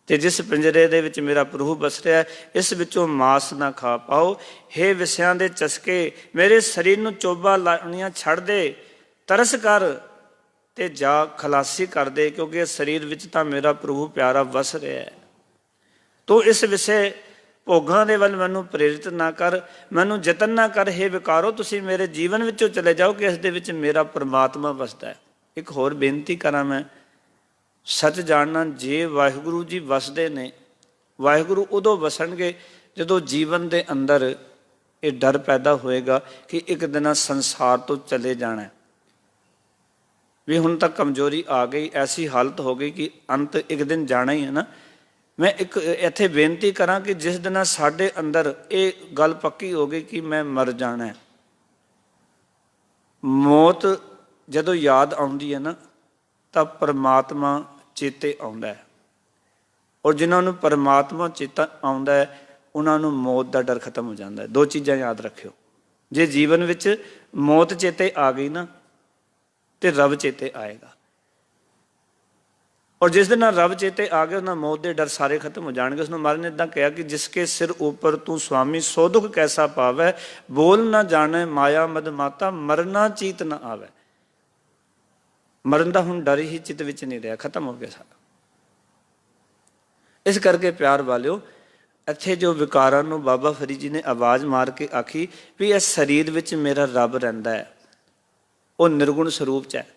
ਤੇ ਜਿਸ ਪਿੰਜਰੇ ਦੇ ਵਿੱਚ ਮੇਰਾ ਪ੍ਰਭੂ ਵਸ ਰਿਹਾ, ਇਸ ਵਿੱਚੋਂ ਮਾਸ ਨਾ ਖਾ ਪਾਓ। ਹੇ ਵਿਸਿਆਂ ਦੇ ਚਸਕੇ, ਮੇਰੇ ਸਰੀਰ ਨੂੰ ਚੋਭਾ ਲਾਉਣੀਆਂ ਛੱਡ ਦੇ, ਤਰਸ ਕਰ ਤੇ ਜਾ ਖਲਾਸੀ ਕਰ ਦੇ। ਕਿਉਂਕਿ ਇਸ ਸਰੀਰ ਵਿੱਚ ਤਾਂ ਮੇਰਾ ਪ੍ਰਭੂ ਪਿਆਰਾ ਵਸ ਰਿਹਾ ਹੈ। ਤੂੰ ਇਸ ਵਿਸੇ ਭੋਗਾਂ ਦੇ ਵੱਲ ਮੈਨੂੰ ਪ੍ਰੇਰਿਤ ਨਾ ਕਰ, ਮੈਨੂੰ ਯਤਨ ਨਾ ਕਰ। ਹੇ ਵਿਕਾਰੋ, ਤੁਸੀਂ ਮੇਰੇ ਜੀਵਨ ਵਿੱਚੋਂ ਚਲੇ ਜਾਓ ਕਿ ਇਸ ਦੇ ਵਿੱਚ ਮੇਰਾ ਪਰਮਾਤਮਾ ਵਸਦਾ ਹੈ। ਇੱਕ ਹੋਰ ਬੇਨਤੀ ਕਰਾਂ ਮੈਂ, ਸੱਚ ਜਾਣਨਾ, ਜੇ ਵਾਹਿਗੁਰੂ ਜੀ ਵਸਦੇ ਨੇ, ਵਾਹਿਗੁਰੂ ਉਦੋਂ ਵਸਣਗੇ ਜਦੋਂ ਜੀਵਨ ਦੇ ਅੰਦਰ ਇਹ ਡਰ ਪੈਦਾ ਹੋਏਗਾ ਕਿ ਇੱਕ ਦਿਨ ਸੰਸਾਰ ਤੋਂ ਚਲੇ ਜਾਣਾ। ਵੀ ਹੁਣ ਤੱਕ ਕਮਜ਼ੋਰੀ ਆ ਗਈ, ਐਸੀ ਹਾਲਤ ਹੋ ਗਈ ਕਿ ਅੰਤ ਇੱਕ ਦਿਨ ਜਾਣਾ ਹੀ ਹੈ ਨਾ। ਮੈਂ ਇੱਕ ਇੱਥੇ ਬੇਨਤੀ ਕਰਾਂ ਕਿ ਜਿਸ ਦਿਨ ਸਾਡੇ ਅੰਦਰ ਇਹ ਗੱਲ ਪੱਕੀ ਹੋ ਗਈ ਕਿ ਮੈਂ ਮਰ ਜਾਣਾ, ਮੌਤ ਜਦੋਂ ਯਾਦ ਆਉਂਦੀ ਹੈ ਨਾ ਤਾਂ ਪਰਮਾਤਮਾ ਚੇਤੇ ਆਉਂਦਾ ਹੈ। ਔਰ ਜਿਨ੍ਹਾਂ ਨੂੰ ਪਰਮਾਤਮਾ ਚੇਤਾ ਆਉਂਦਾ ਹੈ ਉਹਨਾਂ ਨੂੰ ਮੌਤ ਦਾ ਡਰ ਖਤਮ ਹੋ ਜਾਂਦਾ ਹੈ। ਦੋ ਚੀਜ਼ਾਂ ਯਾਦ ਰੱਖਿਓ, ਜੇ ਜੀਵਨ ਵਿੱਚ ਮੌਤ ਚੇਤੇ ਆ ਗਈ ਨਾ ਤੇ ਰੱਬ ਚੇਤੇ ਆਏਗਾ। ਔਰ ਜਿਸ ਦਿਨ ਰੱਬ ਚੇਤੇ ਆ ਗਏ ਉਹਨਾਂ ਮੌਤ ਦੇ ਡਰ ਸਾਰੇ ਖਤਮ ਹੋ ਜਾਣਗੇ। ਉਸਨੂੰ ਮਹਾਰਾਜ ਨੇ ਇੱਦਾਂ ਕਿਹਾ ਕਿ ਜਿਸਕੇ ਸਿਰ ਉੱਪਰ ਤੂੰ ਸੁਆਮੀ, ਸੋ ਦੁਖ ਕੈਸਾ ਪਾਵੈ, ਬੋਲ ਨਾ ਜਾਣੇ ਮਾਇਆ ਮਦ ਮਾਤਾ, ਮਰਨਾ ਚੀਤ ਨਾ ਆਵੈ। ਮਰਨ ਦਾ ਹੁਣ ਡਰ ਹੀ ਚਿੱਤ ਵਿੱਚ ਨਹੀਂ ਰਿਹਾ, ਖਤਮ ਹੋ ਗਿਆ ਸਾਰਾ। ਇਸ ਕਰਕੇ ਪਿਆਰ ਵਾਲਿਓ, ਇੱਥੇ ਜੋ ਵਿਕਾਰਾਂ ਨੂੰ ਬਾਬਾ ਫਰੀਦ ਜੀ ਨੇ ਆਵਾਜ਼ ਮਾਰ ਕੇ ਆਖੀ ਵੀ ਇਸ ਸਰੀਰ ਵਿੱਚ ਮੇਰਾ ਰੱਬ ਰਹਿੰਦਾ ਹੈ, ਉਹ ਨਿਰਗੁਣ ਸਰੂਪ 'ਚ ਹੈ।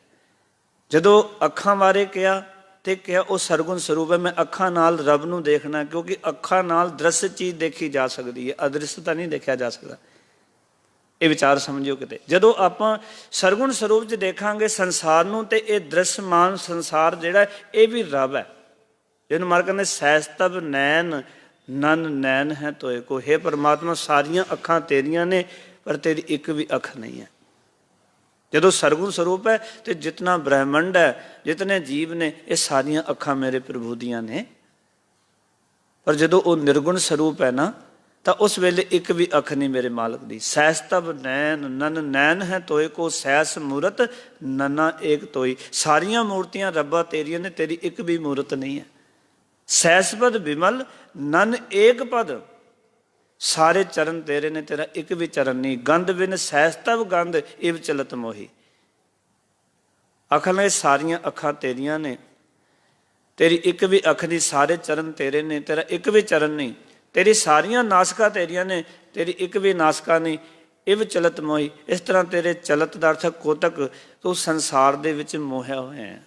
ਜਦੋਂ ਅੱਖਾਂ ਬਾਰੇ ਕਿਹਾ ਤੇ ਕਿਹਾ ਉਹ ਸਰਗੁਣ ਸਰੂਪ ਹੈ। ਮੈਂ ਅੱਖਾਂ ਨਾਲ ਰੱਬ ਨੂੰ ਦੇਖਣਾ, ਕਿਉਂਕਿ ਅੱਖਾਂ ਨਾਲ ਦ੍ਰਿਸ਼ ਚੀਜ਼ ਦੇਖੀ ਜਾ ਸਕਦੀ ਹੈ, ਅਦ੍ਰਿਸ਼ ਤਾਂ ਨਹੀਂ ਦੇਖਿਆ ਜਾ ਸਕਦਾ। ਇਹ ਵਿਚਾਰ ਸਮਝਿਓ ਕਿਤੇ। ਜਦੋਂ ਆਪਾਂ ਸਰਗੁਣ ਸਰੂਪ 'ਚ ਦੇਖਾਂਗੇ ਸੰਸਾਰ ਨੂੰ ਤੇ ਇਹ ਦ੍ਰਿਸ਼ਮਾਨ ਸੰਸਾਰ ਜਿਹੜਾ ਇਹ ਵੀ ਰੱਬ ਹੈ। ਜਿਹਨੂੰ ਮਾਰ ਕਹਿੰਦੇ ਸਹਿਸਤਵ ਨੈਣ ਨਨ ਨੈਣ ਹੈ ਤੋਏ ਕੋ। ਹੇ ਪਰਮਾਤਮਾ, ਸਾਰੀਆਂ ਅੱਖਾਂ ਤੇਰੀਆਂ ਨੇ ਪਰ ਤੇਰੀ ਇੱਕ ਵੀ ਅੱਖ ਨਹੀਂ ਹੈ। ਜਦੋਂ ਸਰਗੁਣ ਸਰੂਪ ਹੈ ਤੇ ਜਿਤਨਾ ਬ੍ਰਹਿਮੰਡ ਹੈ, ਜਿਤਨੇ ਜੀਵ ਨੇ, ਇਹ ਸਾਰੀਆਂ ਅੱਖਾਂ ਮੇਰੇ ਪ੍ਰਭੂ ਦੀਆਂ ਨੇ। ਪਰ ਜਦੋਂ ਉਹ ਨਿਰਗੁਣ ਸਰੂਪ ਹੈ ਨਾ ਤਾਂ ਉਸ ਵੇਲੇ ਇੱਕ ਵੀ ਅੱਖ ਨਹੀਂ ਮੇਰੇ ਮਾਲਕ ਦੀ। ਸਹਿਸਤਵ ਨੈਣ ਨਨ ਨੈਣ ਹੈ ਤੋਏ ਕੋ, ਸਹਿਸ ਮੂਰਤ ਨਨਾ ਏਕ ਤੋਈ। ਸਾਰੀਆਂ ਮੂਰਤੀਆਂ ਰੱਬਾ ਤੇਰੀਆਂ ਨੇ, ਤੇਰੀ ਇੱਕ ਵੀ ਮੂਰਤ ਨਹੀਂ ਹੈ। ਸਹਿਸਪਦ ਬਿਮਲ ਨਨ ਏਕ ਪਦ, ਸਾਰੇ ਚਰਨ ਤੇਰੇ ਨੇ, ਤੇਰਾ ਇੱਕ ਵੀ ਚਰਨ ਨਹੀਂ। ਗੰਧ ਬਿਨ ਸਹਿਸਤਵ ਗੰਧ ਇਵ ਚਲਤ ਮੋਹੀ। ਆਖਣ ਲੱਗੇ ਸਾਰੀਆਂ ਅੱਖਾਂ ਤੇਰੀਆਂ ਨੇ, ਤੇਰੀ ਇੱਕ ਵੀ ਅੱਖ ਨਹੀਂ। ਸਾਰੇ ਚਰਨ ਤੇਰੇ ਨੇ, ਤੇਰਾ ਇੱਕ ਵੀ ਚਰਨ ਨਹੀਂ। ਤੇਰੀ ਸਾਰੀਆਂ ਨਾਸਕਾਂ ਤੇਰੀਆਂ ਨੇ, ਤੇਰੀ ਇੱਕ ਵੀ ਨਾਸਕਾ ਨਹੀਂ। ਇਵ ਚਲਤ ਮੋਹੀ। ਇਸ ਤਰ੍ਹਾਂ ਤੇਰੇ ਚਲਤ ਦਾ ਅਰਥ ਕੋਤਕ, ਤੂੰ ਸੰਸਾਰ ਦੇ ਵਿੱਚ ਮੋਹਿਆ ਹੋਇਆ ਹੈ।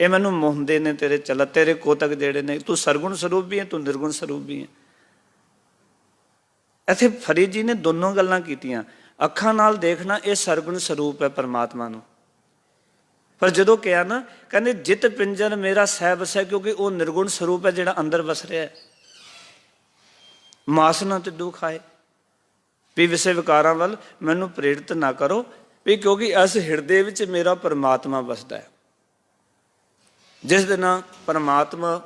ਇਹ ਮੈਨੂੰ ਮੋਹਦੇ ਨੇ ਤੇਰੇ ਚਲਤ, ਤੇਰੇ ਕੋਤਕ ਜਿਹੜੇ ਨੇ। ਤੂੰ ਸਰਗੁਣ ਸਰੂਪ ਵੀ ਹੈ, ਤੂੰ ਨਿਰਗੁਣ ਸਰੂਪ ਵੀ ਹੈ। ਇੱਥੇ ਫਰੀਦ ਜੀ ਨੇ ਦੋਨੋਂ ਗੱਲਾਂ ਕੀਤੀਆਂ। ਅੱਖਾਂ ਨਾਲ ਦੇਖਣਾ ਇਹ ਸਰਗੁਣ ਸਰੂਪ ਹੈ ਪਰਮਾਤਮਾ ਨੂੰ। ਪਰ ਜਦੋਂ ਕਿਹਾ ਨਾ, ਕਹਿੰਦੇ ਜਿਤ ਪਿੰਜਰ ਮੇਰਾ ਸਹਿ ਵਸੈ, ਕਿਉਂਕਿ ਉਹ ਨਿਰਗੁਣ ਸਰੂਪ ਹੈ ਜਿਹੜਾ ਅੰਦਰ ਵਸ ਰਿਹਾ ਹੈ। ਮਾਸ ਨਾ ਤਿੱਦੂ ਖਾਏ, ਵੀ ਵਿਸੇ ਵਿਕਾਰਾਂ ਵੱਲ ਮੈਨੂੰ ਪ੍ਰੇਰਿਤ ਨਾ ਕਰੋ, ਵੀ ਕਿਉਂਕਿ ਇਸ ਹਿਰਦੇ ਵਿੱਚ ਮੇਰਾ ਪਰਮਾਤਮਾ ਵਸਦਾ ਹੈ। ਜਿਸ ਦਿਨ ਪਰਮਾਤਮਾ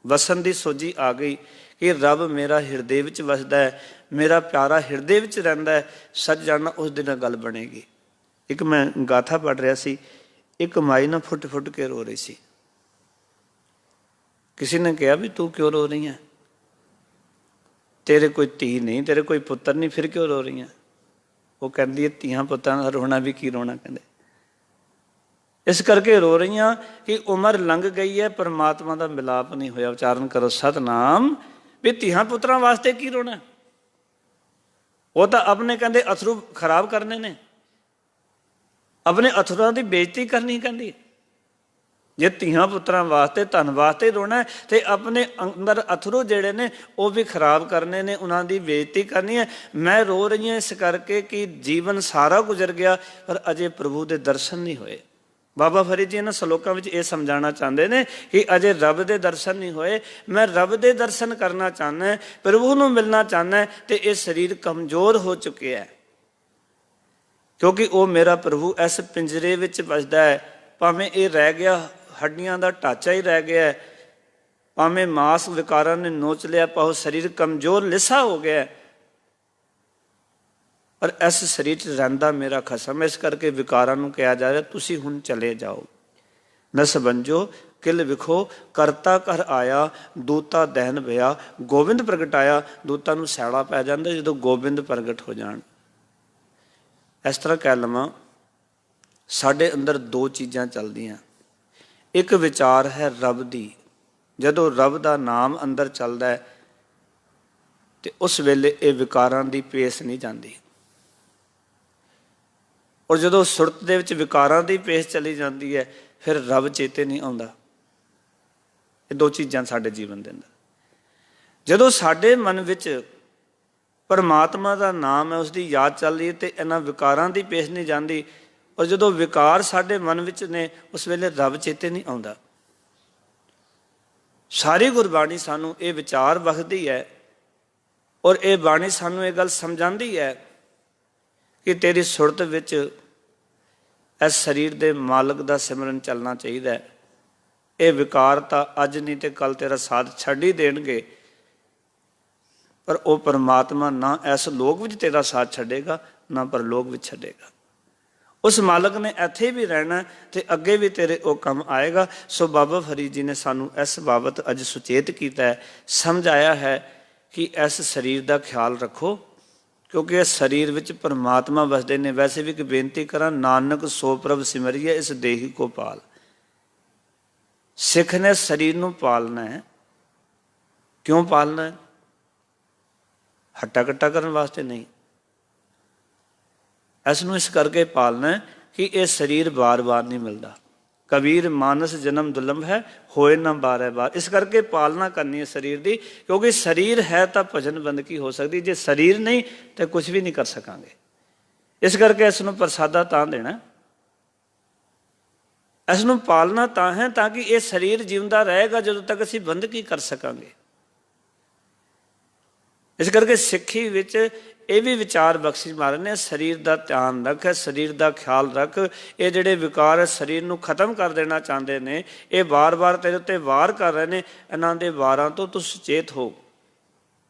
ਵਸਣ ਦੀ ਸੋਝੀ ਆ ਗਈ ਕਿ ਰੱਬ ਮੇਰਾ ਹਿਰਦੇ ਵਿੱਚ ਵਸਦਾ ਹੈ, ਮੇਰਾ ਪਿਆਰਾ ਹਿਰਦੇ ਵਿੱਚ ਰਹਿੰਦਾ ਹੈ, ਸੱਚ ਜਾਣਨਾ, ਉਸ ਦਿਨ ਗੱਲ ਬਣੇਗੀ। ਇੱਕ ਮੈਂ ਗਾਥਾ ਪੜ੍ਹ ਰਿਹਾ ਸੀ, ਇੱਕ ਮਾਈ ਨਾ ਫੁੱਟ ਫੁੱਟ ਕੇ ਰੋ ਰਹੀ ਸੀ। ਕਿਸੇ ਨੇ ਕਿਹਾ ਵੀ ਤੂੰ ਕਿਉਂ ਰੋ ਰਹੀ ਹੈ, ਤੇਰੇ ਕੋਈ ਧੀ ਨਹੀਂ, ਤੇਰੇ ਕੋਈ ਪੁੱਤਰ ਨਹੀਂ, ਫਿਰ ਕਿਉਂ ਰੋ ਰਹੀ ਹੈ? ਉਹ ਕਹਿੰਦੀ ਹੈ ਧੀਆਂ ਪੁੱਤਾਂ ਦਾ ਰੋਣਾ ਵੀ ਕੀ ਰੋਣਾ, ਕਹਿੰਦੇ ਇਸ ਕਰਕੇ ਰੋ ਰਹੀਆਂ ਕਿ ਉਮਰ ਲੰਘ ਗਈ ਹੈ, ਪਰਮਾਤਮਾ ਦਾ ਮਿਲਾਪ ਨਹੀਂ ਹੋਇਆ। ਉਚਾਰਨ ਕਰੋ ਸਤਨਾਮ। ਵੀ ਧੀਆਂ ਪੁੱਤਰਾਂ ਵਾਸਤੇ ਕੀ ਰੋਣਾ? ਉਹ ਤਾਂ ਆਪਣੇ ਕਹਿੰਦੇ ਅਥਰੂ ਖਰਾਬ ਕਰਨੇ ਨੇ, ਆਪਣੇ ਅਥਰਾਂ ਦੀ ਬੇਇੱਜ਼ਤੀ ਕਰਨੀ। ਕਹਿੰਦੀ ਜੇ ਧੀਆਂ ਪੁੱਤਰਾਂ ਵਾਸਤੇ ਧਨ ਵਾਸਤੇ ਰੋਣਾ ਤੇ ਆਪਣੇ ਅੰਦਰ ਅਥਰੂ ਜਿਹੜੇ ਨੇ ਉਹ ਵੀ ਖਰਾਬ ਕਰਨੇ ਨੇ, ਉਹਨਾਂ ਦੀ ਬੇਇੱਜ਼ਤੀ ਕਰਨੀ ਹੈ। ਮੈਂ ਰੋ ਰਹੀ ਹਾਂ ਇਸ ਕਰਕੇ ਕਿ ਜੀਵਨ ਸਾਰਾ ਗੁਜ਼ਰ ਗਿਆ ਪਰ ਅਜੇ ਪ੍ਰਭੂ ਦੇ ਦਰਸ਼ਨ ਨਹੀਂ ਹੋਏ। ਬਾਬਾ ਫਰੀਦ ਜੀ ਇਹਨਾਂ ਸਲੋਕਾਂ ਵਿੱਚ ਇਹ ਸਮਝਾਉਣਾ ਚਾਹੁੰਦੇ ਨੇ ਕਿ ਅਜੇ ਰੱਬ ਦੇ ਦਰਸ਼ਨ ਨਹੀਂ ਹੋਏ। ਮੈਂ ਰੱਬ ਦੇ ਦਰਸ਼ਨ ਕਰਨਾ ਚਾਹੁੰਦਾ, ਪ੍ਰਭੂ ਨੂੰ ਮਿਲਣਾ ਚਾਹੁੰਦਾ, ਤੇ ਇਹ ਸਰੀਰ ਕਮਜ਼ੋਰ ਹੋ ਚੁੱਕਿਆ ਹੈ ਕਿਉਂਕਿ ਉਹ ਮੇਰਾ ਪ੍ਰਭੂ ਇਸ ਪਿੰਜਰੇ ਵਿੱਚ ਵੱਸਦਾ ਹੈ। ਭਾਵੇਂ ਇਹ ਰਹਿ ਗਿਆ, ਹੱਡੀਆਂ ਦਾ ਢਾਂਚਾ ਹੀ ਰਹਿ ਗਿਆ, ਭਾਵੇਂ ਮਾਸ ਵਿਕਾਰਾਂ ਨੇ ਨੋਚ ਲਿਆ, ਭਾਵੇਂ ਸਰੀਰ ਕਮਜ਼ੋਰ ਲਿੱਸਾ ਹੋ ਗਿਆ, ਪਰ ਇਸ ਸਰੀਰ 'ਚ ਰਹਿੰਦਾ ਮੇਰਾ ਖਸਮ। ਇਸ ਕਰਕੇ ਵਿਕਾਰਾਂ ਨੂੰ ਕਿਹਾ ਜਾ ਰਿਹਾ ਤੁਸੀਂ ਹੁਣ ਚਲੇ ਜਾਓ। ਨਸ ਬੰਜੋ ਕਿਲ ਵਿਖੋ ਕਰਤਾ ਘਰ ਆਇਆ, ਦੂਤਾ ਦਹਿਨ ਭਇਆ ਗੋਬਿੰਦ ਪ੍ਰਗਟਾਇਆ। ਦੂਤਾਂ ਨੂੰ ਸੈੜਾ ਪੈ ਜਾਂਦਾ ਜਦੋਂ ਗੋਬਿੰਦ ਪ੍ਰਗਟ ਹੋ ਜਾਣ। ਇਸ ਤਰ੍ਹਾਂ ਕਹਿ ਲਵਾਂ, ਸਾਡੇ ਅੰਦਰ ਦੋ ਚੀਜ਼ਾਂ ਚੱਲਦੀਆਂ। ਇੱਕ ਵਿਚਾਰ ਹੈ ਰੱਬ ਦੀ। ਜਦੋਂ ਰੱਬ ਦਾ ਨਾਮ ਅੰਦਰ ਚੱਲਦਾ ਹੈ ਤੇ ਉਸ ਵੇਲੇ ਇਹ ਵਿਕਾਰਾਂ ਦੀ ਪੇਸ ਨਹੀਂ ਜਾਂਦੀ, ਔਰ ਜਦੋਂ ਸੁਰਤ ਦੇ ਵਿੱਚ ਵਿਕਾਰਾਂ ਦੀ ਪੇਸ ਚਲੀ ਜਾਂਦੀ ਹੈ ਫਿਰ ਰੱਬ ਚੇਤੇ ਨਹੀਂ ਆਉਂਦਾ। ਇਹ ਦੋ ਚੀਜ਼ਾਂ ਸਾਡੇ ਜੀਵਨ ਦੇ ਅੰਦਰ। ਜਦੋਂ ਸਾਡੇ ਮਨ ਵਿੱਚ ਪਰਮਾਤਮਾ ਦਾ ਨਾਮ ਹੈ, ਉਸ ਦੀ ਯਾਦ ਚੱਲ ਰਹੀ ਹੈ ਤੇ ਇਹਨਾਂ ਵਿਕਾਰਾਂ ਦੀ ਪੇਸ਼ ਨਹੀਂ ਜਾਂਦੀ, ਔਰ ਜਦੋਂ ਵਿਕਾਰ ਸਾਡੇ ਮਨ ਵਿੱਚ ਨੇ ਉਸ ਵੇਲੇ ਰੱਬ ਚੇਤੇ ਨਹੀਂ ਆਉਂਦਾ। ਸਾਰੀ ਗੁਰਬਾਣੀ ਸਾਨੂੰ ਇਹ ਵਿਚਾਰ ਬਖਸ਼ਦੀ ਹੈ ਔਰ ਇਹ ਬਾਣੀ ਸਾਨੂੰ ਇਹ ਗੱਲ ਸਮਝਾਉਂਦੀ ਹੈ ਕਿ ਤੇਰੀ ਸੁਰਤ ਵਿੱਚ ਇਸ ਸਰੀਰ ਦੇ ਮਾਲਕ ਦਾ ਸਿਮਰਨ ਚੱਲਣਾ ਚਾਹੀਦਾ ਹੈ। ਇਹ ਵਿਕਾਰ ਤਾਂ ਅੱਜ ਨਹੀਂ ਤੇ ਕੱਲ ਤੇਰਾ ਸਾਥ ਛੱਡ ਹੀ ਦੇਣਗੇ, ਪਰ ਉਹ ਪਰਮਾਤਮਾ ਨਾ ਇਸ ਲੋਕ ਵਿੱਚ ਤੇਰਾ ਸਾਥ ਛੱਡੇਗਾ ਨਾ ਪਰਲੋਕ ਵਿੱਚ ਛੱਡੇਗਾ। ਉਸ ਮਾਲਕ ਨੇ ਇੱਥੇ ਵੀ ਰਹਿਣਾ ਤੇ ਅੱਗੇ ਵੀ ਤੇਰੇ ਉਹ ਕੰਮ ਆਏਗਾ। ਸੋ ਬਾਬਾ ਫਰੀਦ ਜੀ ਨੇ ਸਾਨੂੰ ਇਸ ਬਾਬਤ ਅੱਜ ਸੁਚੇਤ ਕੀਤਾ ਹੈ, ਸਮਝਾਇਆ ਹੈ ਕਿ ਇਸ ਸਰੀਰ ਦਾ ਖਿਆਲ ਰੱਖੋ ਕਿਉਂਕਿ ਇਸ ਸਰੀਰ ਵਿੱਚ ਪਰਮਾਤਮਾ ਵਸਦੇ ਨੇ। ਵੈਸੇ ਵੀ ਇੱਕ ਬੇਨਤੀ ਕਰਾਂ, ਨਾਨਕ ਸੋ ਪ੍ਰਭ ਸਿਮਰਿਐ ਇਸ ਦੇਹੀ ਕੋ ਪਾਲ। ਸਿੱਖ ਨੇ ਸਰੀਰ ਨੂੰ ਪਾਲਣਾ ਹੈ। ਕਿਉਂ ਪਾਲਣਾ ਹੈ? ਹੱਟਾ ਕੱਟਾ ਕਰਨ ਵਾਸਤੇ ਨਹੀਂ, ਇਸ ਨੂੰ ਇਸ ਕਰਕੇ ਪਾਲਣਾ ਹੈ ਕਿ ਇਹ ਸਰੀਰ ਬਾਰ-ਬਾਰ ਨਹੀਂ ਮਿਲਦਾ। ਕਬੀਰ ਮਾਨਸ ਜਨਮ ਦੁਲੰਭ ਹੈ, ਹੋਏ ਨਾ ਬਾਰੇ ਬਾਰ। ਇਸ ਕਰਕੇ ਪਾਲਣਾ ਕਰਨੀ ਹੈ ਸਰੀਰ ਦੀ, ਕਿਉਂਕਿ ਸਰੀਰ ਹੈ ਤਾਂ ਭਜਨ ਬੰਦਗੀ ਹੋ ਸਕਦੀ, ਜੇ ਸਰੀਰ ਨਹੀਂ ਤਾਂ ਕੁਝ ਵੀ ਨਹੀਂ ਕਰ ਸਕਾਂਗੇ। ਇਸ ਕਰਕੇ ਇਸ ਨੂੰ ਪ੍ਰਸਾਦਾ ਤਾਂ ਦੇਣਾ, ਇਸ ਨੂੰ ਪਾਲਣਾ ਤਾਂ ਹੈ ਤਾਂ ਕਿ ਇਹ ਸਰੀਰ ਜਿਉਂਦਾ ਰਹੇਗਾ ਜਦੋਂ ਤੱਕ ਅਸੀਂ ਬੰਦਗੀ ਕਰ ਸਕਾਂਗੇ। ਇਸ ਕਰਕੇ ਸਿੱਖੀ ਵਿੱਚ ਇਹ ਵੀ ਵਿਚਾਰ ਬਖਸ਼ਿਸ਼ ਮਹਾਰਾਜ ਨੇ, ਸਰੀਰ ਦਾ ਧਿਆਨ ਰੱਖ, ਸਰੀਰ ਦਾ ਖਿਆਲ ਰੱਖ। ਇਹ ਜਿਹੜੇ ਵਿਕਾਰ ਸਰੀਰ ਨੂੰ ਖਤਮ ਕਰ ਦੇਣਾ ਚਾਹੁੰਦੇ ਨੇ, ਇਹ ਵਾਰ-ਵਾਰ ਤੇਰੇ ਉੱਤੇ ਵਾਰ ਕਰ ਰਹੇ ਨੇ, ਇਹਨਾਂ ਦੇ ਵਾਰਾਂ ਤੋਂ ਤੂੰ ਸੁਚੇਤ ਹੋ।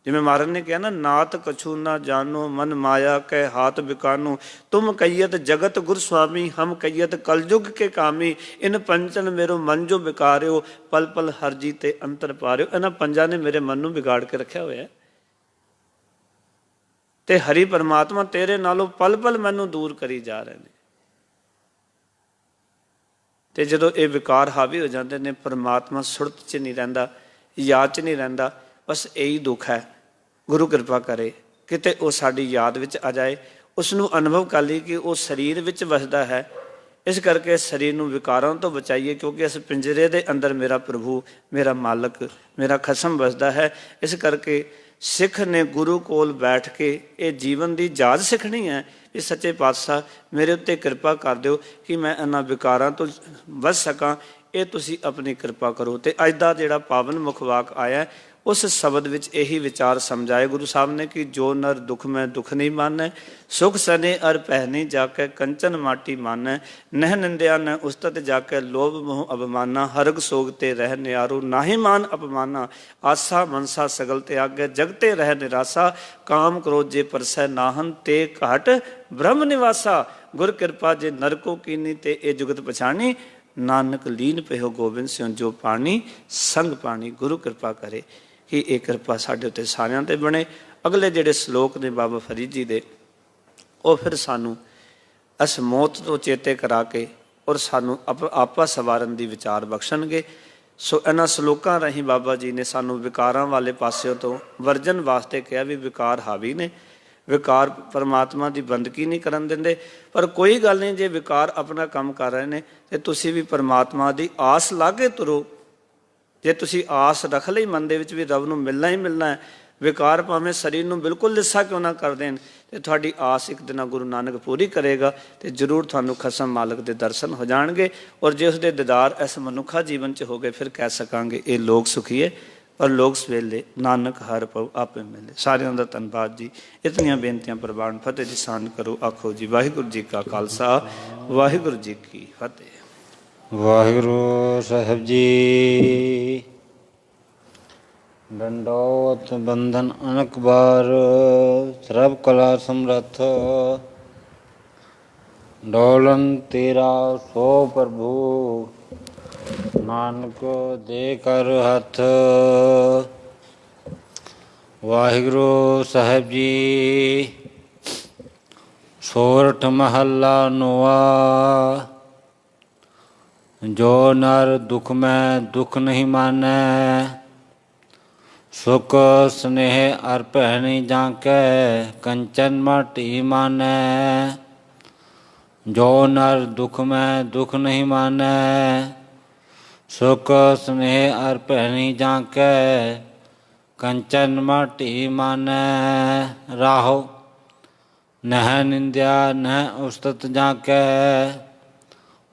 ਜਿਵੇਂ ਮਹਾਰਾਜ ਨੇ ਕਿਹਾ ਨਾ, ਨਾਤ ਕਛੂ ਨਾ ਜਾਨੋ ਮਨ ਮਾਇਆ ਕੈ ਹਾਥ ਬਿਕਾਨੋ, ਤੁਮ ਕਈਅਤ ਜਗਤ ਗੁਰ ਸੁਆਮੀ ਹਮ ਕਈਅਤ ਕਲਯੁਗ ਕੇ ਕਾਮੀ, ਇਨ ਪੰਚਨ ਮੇਰੋ ਮਨ ਜੋ ਵਿਕਾਰਿਓ ਪਲ ਪਲ ਹਰਜੀ ਤੇ ਅੰਤਰ ਪਾਰਿਓ। ਇਹਨਾਂ ਪੰਜਾਂ ਨੇ ਮੇਰੇ ਮਨ ਨੂੰ ਵਿਗਾੜ ਕੇ ਰੱਖਿਆ ਹੋਇਆ ਤੇ ਹਰੀ ਪਰਮਾਤਮਾ ਤੇਰੇ ਨਾਲੋਂ ਪਲ ਪਲ ਮੈਨੂੰ ਦੂਰ ਕਰੀ ਜਾ ਰਹੇ ਨੇ। ਤੇ ਜਦੋਂ ਇਹ ਵਿਕਾਰ ਹਾਵੀ ਹੋ ਜਾਂਦੇ ਨੇ, ਪਰਮਾਤਮਾ ਸੁਰਤ 'ਚ ਨਹੀਂ ਰਹਿੰਦਾ, ਯਾਦ 'ਚ ਨਹੀਂ ਰਹਿੰਦਾ। ਬਸ ਇਹੀ ਦੁੱਖ ਹੈ। ਗੁਰੂ ਕਿਰਪਾ ਕਰੇ ਕਿਤੇ ਉਹ ਸਾਡੀ ਯਾਦ ਵਿੱਚ ਆ ਜਾਏ, ਉਸ ਨੂੰ ਅਨੁਭਵ ਕਰ ਲਈ ਕਿ ਉਹ ਸਰੀਰ ਵਿੱਚ ਵਸਦਾ ਹੈ। ਇਸ ਕਰਕੇ ਸਰੀਰ ਨੂੰ ਵਿਕਾਰਾਂ ਤੋਂ ਬਚਾਈਏ, ਕਿਉਂਕਿ ਇਸ ਪਿੰਜਰੇ ਦੇ ਅੰਦਰ ਮੇਰਾ ਪ੍ਰਭੂ, ਮੇਰਾ ਮਾਲਕ, ਮੇਰਾ ਖਸਮ ਵਸਦਾ ਹੈ। ਇਸ ਕਰਕੇ ਸਿੱਖ ਨੇ ਗੁਰੂ ਕੋਲ ਬੈਠ ਕੇ ਇਹ ਜੀਵਨ ਦੀ ਜਾਚ ਸਿੱਖਣੀ ਹੈ ਕਿ ਸੱਚੇ ਪਾਤਸ਼ਾਹ ਮੇਰੇ ਉੱਤੇ ਕਿਰਪਾ ਕਰ ਦਿਓ ਕਿ ਮੈਂ ਇਹਨਾਂ ਵਿਕਾਰਾਂ ਤੋਂ ਬਚ ਸਕਾਂ। ਇਹ ਤੁਸੀਂ ਆਪਣੀ ਕਿਰਪਾ ਕਰੋ। ਤੇ ਅੱਜ ਦਾ ਜਿਹੜਾ ਪਾਵਨ ਮੁਖ ਵਾਕ ਆਇਆ ਉਸ ਸ਼ਬਦ ਵਿੱਚ ਇਹੀ ਵਿਚਾਰ ਸਮਝਾਏ ਗੁਰੂ ਸਾਹਿਬ ਨੇ ਕਿ ਜੋ ਨਰ ਦੁਖ ਮੈਂ ਦੁਖ ਨਹੀਂ ਮਾਨੈ, ਸੁਖ ਸਨੇ ਅਰ ਪਹਿਨੀ ਜਾ ਕੇ ਕੰਚਨ ਮਾਟੀ ਮਾਨੈ, ਨਹਿ ਨਿੰਦਿਆ ਨ ਉਸਤਤ ਜਾ ਕੇ ਲੋਭ ਮੋਹ ਅਭਮਾਨਾ, ਹਰਗ ਸੋਗ ਤੇ ਰਹਿ ਨਿਆਰੂ ਨਾਹੀ ਮਾਨ ਅਪਮਾਨਾ, ਆਸਾ ਮਨਸਾ ਸਗਲ ਤੇ ਆਗੇ ਜਗਤੇ ਰਹਿ ਨਿਰਾਸਾ, ਕਾਮ ਕ੍ਰੋਧ ਜੇ ਪਰਸੈ ਨਾਹਨ ਤੇ ਘਾਟ ਬ੍ਰਹਮ ਨਿਵਾਸਾ, ਗੁਰ ਕਿਰਪਾ ਜੇ ਨਰਕੋ ਕੀਨੀ ਤੇ ਇਹ ਜੁਗਤ ਪਛਾਣੀ, ਨਾਨਕ ਲੀਨ ਪਿਓ ਗੋਬਿੰਦ ਸਿਉ ਜੋ ਪਾਣੀ ਸੰਗ ਪਾਣੀ। ਗੁਰੂ ਕਿਰਪਾ ਕਰੇ ਕਿ ਇਹ ਕਿਰਪਾ ਸਾਡੇ ਉੱਤੇ ਸਾਰਿਆਂ 'ਤੇ ਬਣੇ। ਅਗਲੇ ਜਿਹੜੇ ਸ਼ਲੋਕ ਨੇ ਬਾਬਾ ਫਰੀਦ ਜੀ ਦੇ, ਉਹ ਫਿਰ ਸਾਨੂੰ ਇਸ ਮੌਤ ਤੋਂ ਚੇਤੇ ਕਰਾ ਕੇ ਔਰ ਸਾਨੂੰ ਆਪਾ ਸਵਾਰਨ ਦੀ ਵਿਚਾਰ ਬਖਸ਼ਣਗੇ। ਸੋ ਇਹਨਾਂ ਸ਼ਲੋਕਾਂ ਰਾਹੀਂ ਬਾਬਾ ਜੀ ਨੇ ਸਾਨੂੰ ਵਿਕਾਰਾਂ ਵਾਲੇ ਪਾਸਿਓਂ ਤੋਂ ਵਰਜਨ ਵਾਸਤੇ ਕਿਹਾ ਵੀ ਵਿਕਾਰ ਹਾਵੀ ਨੇ, ਵਿਕਾਰ ਪਰਮਾਤਮਾ ਦੀ ਬੰਦਗੀ ਨਹੀਂ ਕਰਨ ਦਿੰਦੇ। ਪਰ ਕੋਈ ਗੱਲ ਨਹੀਂ, ਜੇ ਵਿਕਾਰ ਆਪਣਾ ਕੰਮ ਕਰ ਰਹੇ ਨੇ ਤੇ ਤੁਸੀਂ ਵੀ ਪਰਮਾਤਮਾ ਦੀ ਆਸ ਲਾ ਕੇ ਤੁਰੋ। ਜੇ ਤੁਸੀਂ ਆਸ ਰੱਖ ਲਈ ਮਨ ਦੇ ਵਿੱਚ ਵੀ ਰੱਬ ਨੂੰ ਮਿਲਣਾ ਹੀ ਮਿਲਣਾ ਹੈ, ਵਿਕਾਰ ਭਾਵੇਂ ਸਰੀਰ ਨੂੰ ਬਿਲਕੁਲ ਲਿੱਸਾ ਕਿਉਂ ਨਾ ਕਰ ਦੇਣ, ਤੇ ਤੁਹਾਡੀ ਆਸ ਇੱਕ ਦਿਨ ਗੁਰੂ ਨਾਨਕ ਪੂਰੀ ਕਰੇਗਾ ਤੇ ਜ਼ਰੂਰ ਤੁਹਾਨੂੰ ਖਸਮ ਮਾਲਕ ਦੇ ਦਰਸ਼ਨ ਹੋ ਜਾਣਗੇ। ਔਰ ਜੇ ਉਸਦੇ ਦੀਦਾਰ ਇਸ ਮਨੁੱਖਾ ਜੀਵਨ 'ਚ ਹੋ ਗਏ, ਫਿਰ ਕਹਿ ਸਕਾਂਗੇ ਇਹ ਲੋਕ ਸੁਖੀਏ ਪਰ ਲੋਕ ਸਵੇਲੇ ਨਾਨਕ ਹਰ ਪਉ ਆਪੇ ਮਿਲੇ। ਸਾਰਿਆਂ ਦਾ ਧੰਨਵਾਦ ਜੀ। ਇਤਨੀਆਂ ਬੇਨਤੀਆਂ ਪ੍ਰਵਾਨ ਫਤਿਹ ਜੀ ਸਾਨ ਕਰੋ। ਆਖੋ ਜੀ ਵਾਹਿਗੁਰੂ ਜੀ ਕਾ ਖਾਲਸਾ, ਵਾਹਿਗੁਰੂ ਜੀ ਕੀ ਫਤਿਹ। ਵਾਹਿਗੁਰੂ ਸਾਹਿਬ ਜੀ। ਡੰਡੋਤ ਬੰਧਨ ਅਨਕ ਬਾਰ, ਸਰਬ ਕਲਾ ਸਮਰੱਥ, ਡੋਲਨ ਤੇਰਾ ਸੋ ਪ੍ਰਭੂ, ਨਾਨਕ ਦੇ ਕਰ ਹੱਥ। ਵਾਹਿਗੁਰੂ ਸਾਹਿਬ ਜੀ। ਸੋਰਠ ਮਹੱਲਾ ਨੌਵਾਂ। ਜੋ ਨਰ ਦੁਖ ਮੈਂ ਦੁਖ ਨਹੀਂ ਮਾਨੈ, ਸੁਖ ਸਨੇਹ ਅਰ ਭੈਣੀ ਜਾਂਕੈ ਕੰਚਨ ਮਾਟੀ ਮਾਨੈ। ਜੋ ਨਰ ਦੁਖ ਮੈਂ ਦੁਖ ਨਹੀਂ ਮਾਨੈ, ਸੁਖ ਸਨੇਹ ਅਰ ਭੈਣੀ ਜਾਂਕੈ ਕੰਚਨ ਮਾਟੀ ਮਾਨੈ। ਰਾਹੋ ਨਹਿ ਨਿੰਦਿਆ ਨਹਿ ਉਸਤਤ ਜਾਂਕੈ,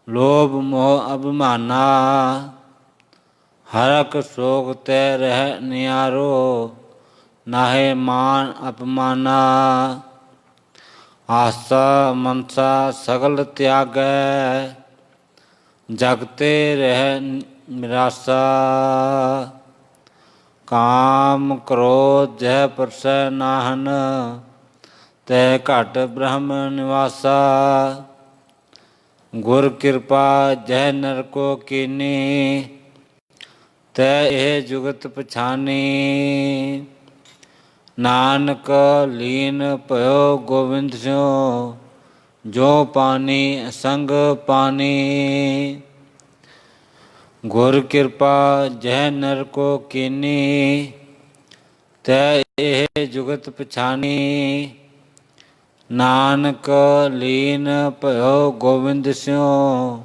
ਲੋਭ ਮੋਹ ਅਭਮਾਨਾ, ਹਰਕ ਸੋਗ ਤੇ ਰਹਿ ਨਿਆਰੋ, ਨਾਹੇ ਮਾਨ ਅਪਮਾਨਾ। ਆਸਾ ਮਨਸਾ ਸਗਲ ਤਿਆਗੈ, ਜਗਤੇ ਰਹਿ ਨਿਰਾਸਾ। ਕਾਮ ਕ੍ਰੋਧ ਜਹ ਪਰਸੈ ਨਾਹਨ, ਤੈ ਘਟ ਬ੍ਰਹਮ ਨਿਵਾਸਾ। ਗੁਰ ਕਿਰਪਾ ਜਹ ਨਰ ਕੋ ਕੀਨੀ, ਤੈ ਇਹ ਜੁਗਤ ਪਛਾਨੀ। ਨਾਨਕ ਲੀਨ ਭਇਓ ਗੋਬਿੰਦ ਸਿਉ, ਜੋ ਪਾਣੀ ਸੰਗ ਪਾਣੀ। ਗੁਰ ਕਿਰਪਾ ਜਹ ਨਰ ਕੋ ਕੀਨੀ, ਤੈ ਇਹ ਜੁਗਤ ਪਛਾਨੀ। ਨਾਨਕ ਲੀਨ ਭਇਓ ਗੋਬਿੰਦ ਸਿਉ,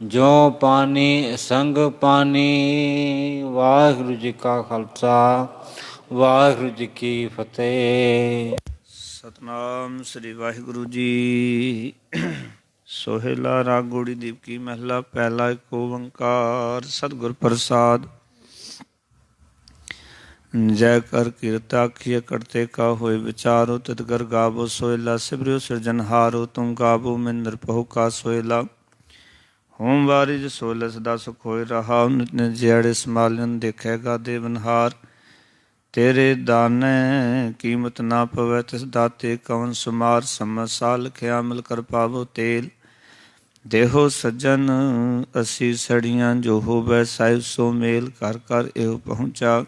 ਜੋ ਪਾਣੀ ਸੰਗ ਪਾਣੀ। ਵਾਹਿਗੁਰੂ ਜੀ ਕਾ ਖਾਲਸਾ, ਵਾਹਿਗੁਰੂ ਜੀ ਕੀ ਫਤਿਹ। ਸਤਨਾਮ ਸ੍ਰੀ ਵਾਹਿਗੁਰੂ ਜੀ। ਸੋਹਿਲਾ ਰਾਗ ਗੋੜੀ ਦੀਪਕੀ ਮਹਿਲਾ ਪਹਿਲਾ। ਏਕ ਓੰਕਾਰ ਸਤਿਗੁਰ ਪ੍ਰਸਾਦ। ਜੈ ਕਰ ਕੀਰਤ ਆਖੀਏ ਕਰਤੇ ਕਾ ਹੋਏ ਵਿਚਾਰੋ, ਤਿਤ ਕਰ ਗਾਵੋ ਸੋਹਿਲਾ। ਸਿਮਰਿਓ ਸਿਰਜਨਹਾਰੋ, ਤੁਮ ਗਾਵੋ ਮਿਨ ਨਿਰਭਉ ਕਾ ਸੋਹਿਲਾ। ਹੋਮ ਵਾਰਿਜ ਸੋਹਿਲਾ ਸਦਾ ਸੁਖ ਹੋਏ ਰਹਾ, ਨਿਤ ਨਿਤ ਜਿਹੜੇ ਸਮਾਲਨ ਦੇਖੇਗਾ ਦੇਵਨਹਾਰ। ਤੇਰੇ ਦਾਨੇ ਕੀਮਤ ਨਾ ਪਵੈ, ਤਿਸ ਦਾਤੇ ਕਵਨ ਸੁਮਾਰ। ਸਮਝ ਸਾ ਲਿਖਿਆ ਮਿਲ ਕਰ ਪਾਵੋ ਤੇਲ, ਦੇਹੋ ਸੱਜਣ ਅਸੀਂ ਸੜੀਆਂ। ਜੋ ਹੋਵੈ ਸਾਹਿਬ ਸੋ ਮੇਲ, ਕਰ ਕਰ ਇਹੋ ਪਹੁੰਚਾ।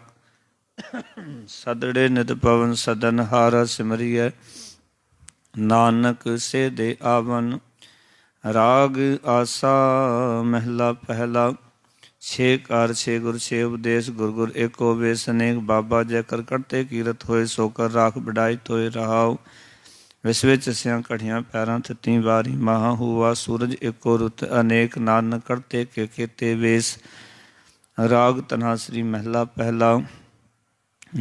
ਸਦੜੇ ਨਿਤ ਪਵਨ ਸਦਨ ਹਾਰਾ, ਸਿਮਰੀਐ ਨਾਨਕ ਸੇ ਦੇ ਆਵਨ। ਰਾਗ ਆਸਾ ਮਹਿਲਾ ਪਹਿਲਾ। ਛੇ ਕਾਰ ਛੇ ਗੁਰ ਛੇ ਉਪਦੇਸ਼, ਗੁਰ ਗੁਰ ਏਕੋ ਵੇਸ ਅਨੇਕ। ਬਾਬਾ ਜੈ ਕਰ ਕਰਤੇ ਕੀਰਤ ਹੋਏ, ਸੋ ਕਰ ਰਾਖ ਬਡਾਇਤ ਹੋਏ ਰਹਾਉ। ਵਿਸ ਵਿੱਚ ਸਿਆਂ ਘੜੀਆਂ ਪੈਰਾਂ ਥਿੱਤੀ ਵਾਰੀ, ਮਹਾ ਹੂਆ ਸੂਰਜ ਏਕੋ ਰੁੱਤ ਅਨੇਕ। ਨਾਨਕ ਕਰਤੇ ਕੇ ਕੀਤੇ ਵੇਸ। ਰਾਗ ਧਨਾਸਰੀ ਮਹਿਲਾ ਪਹਿਲਾ।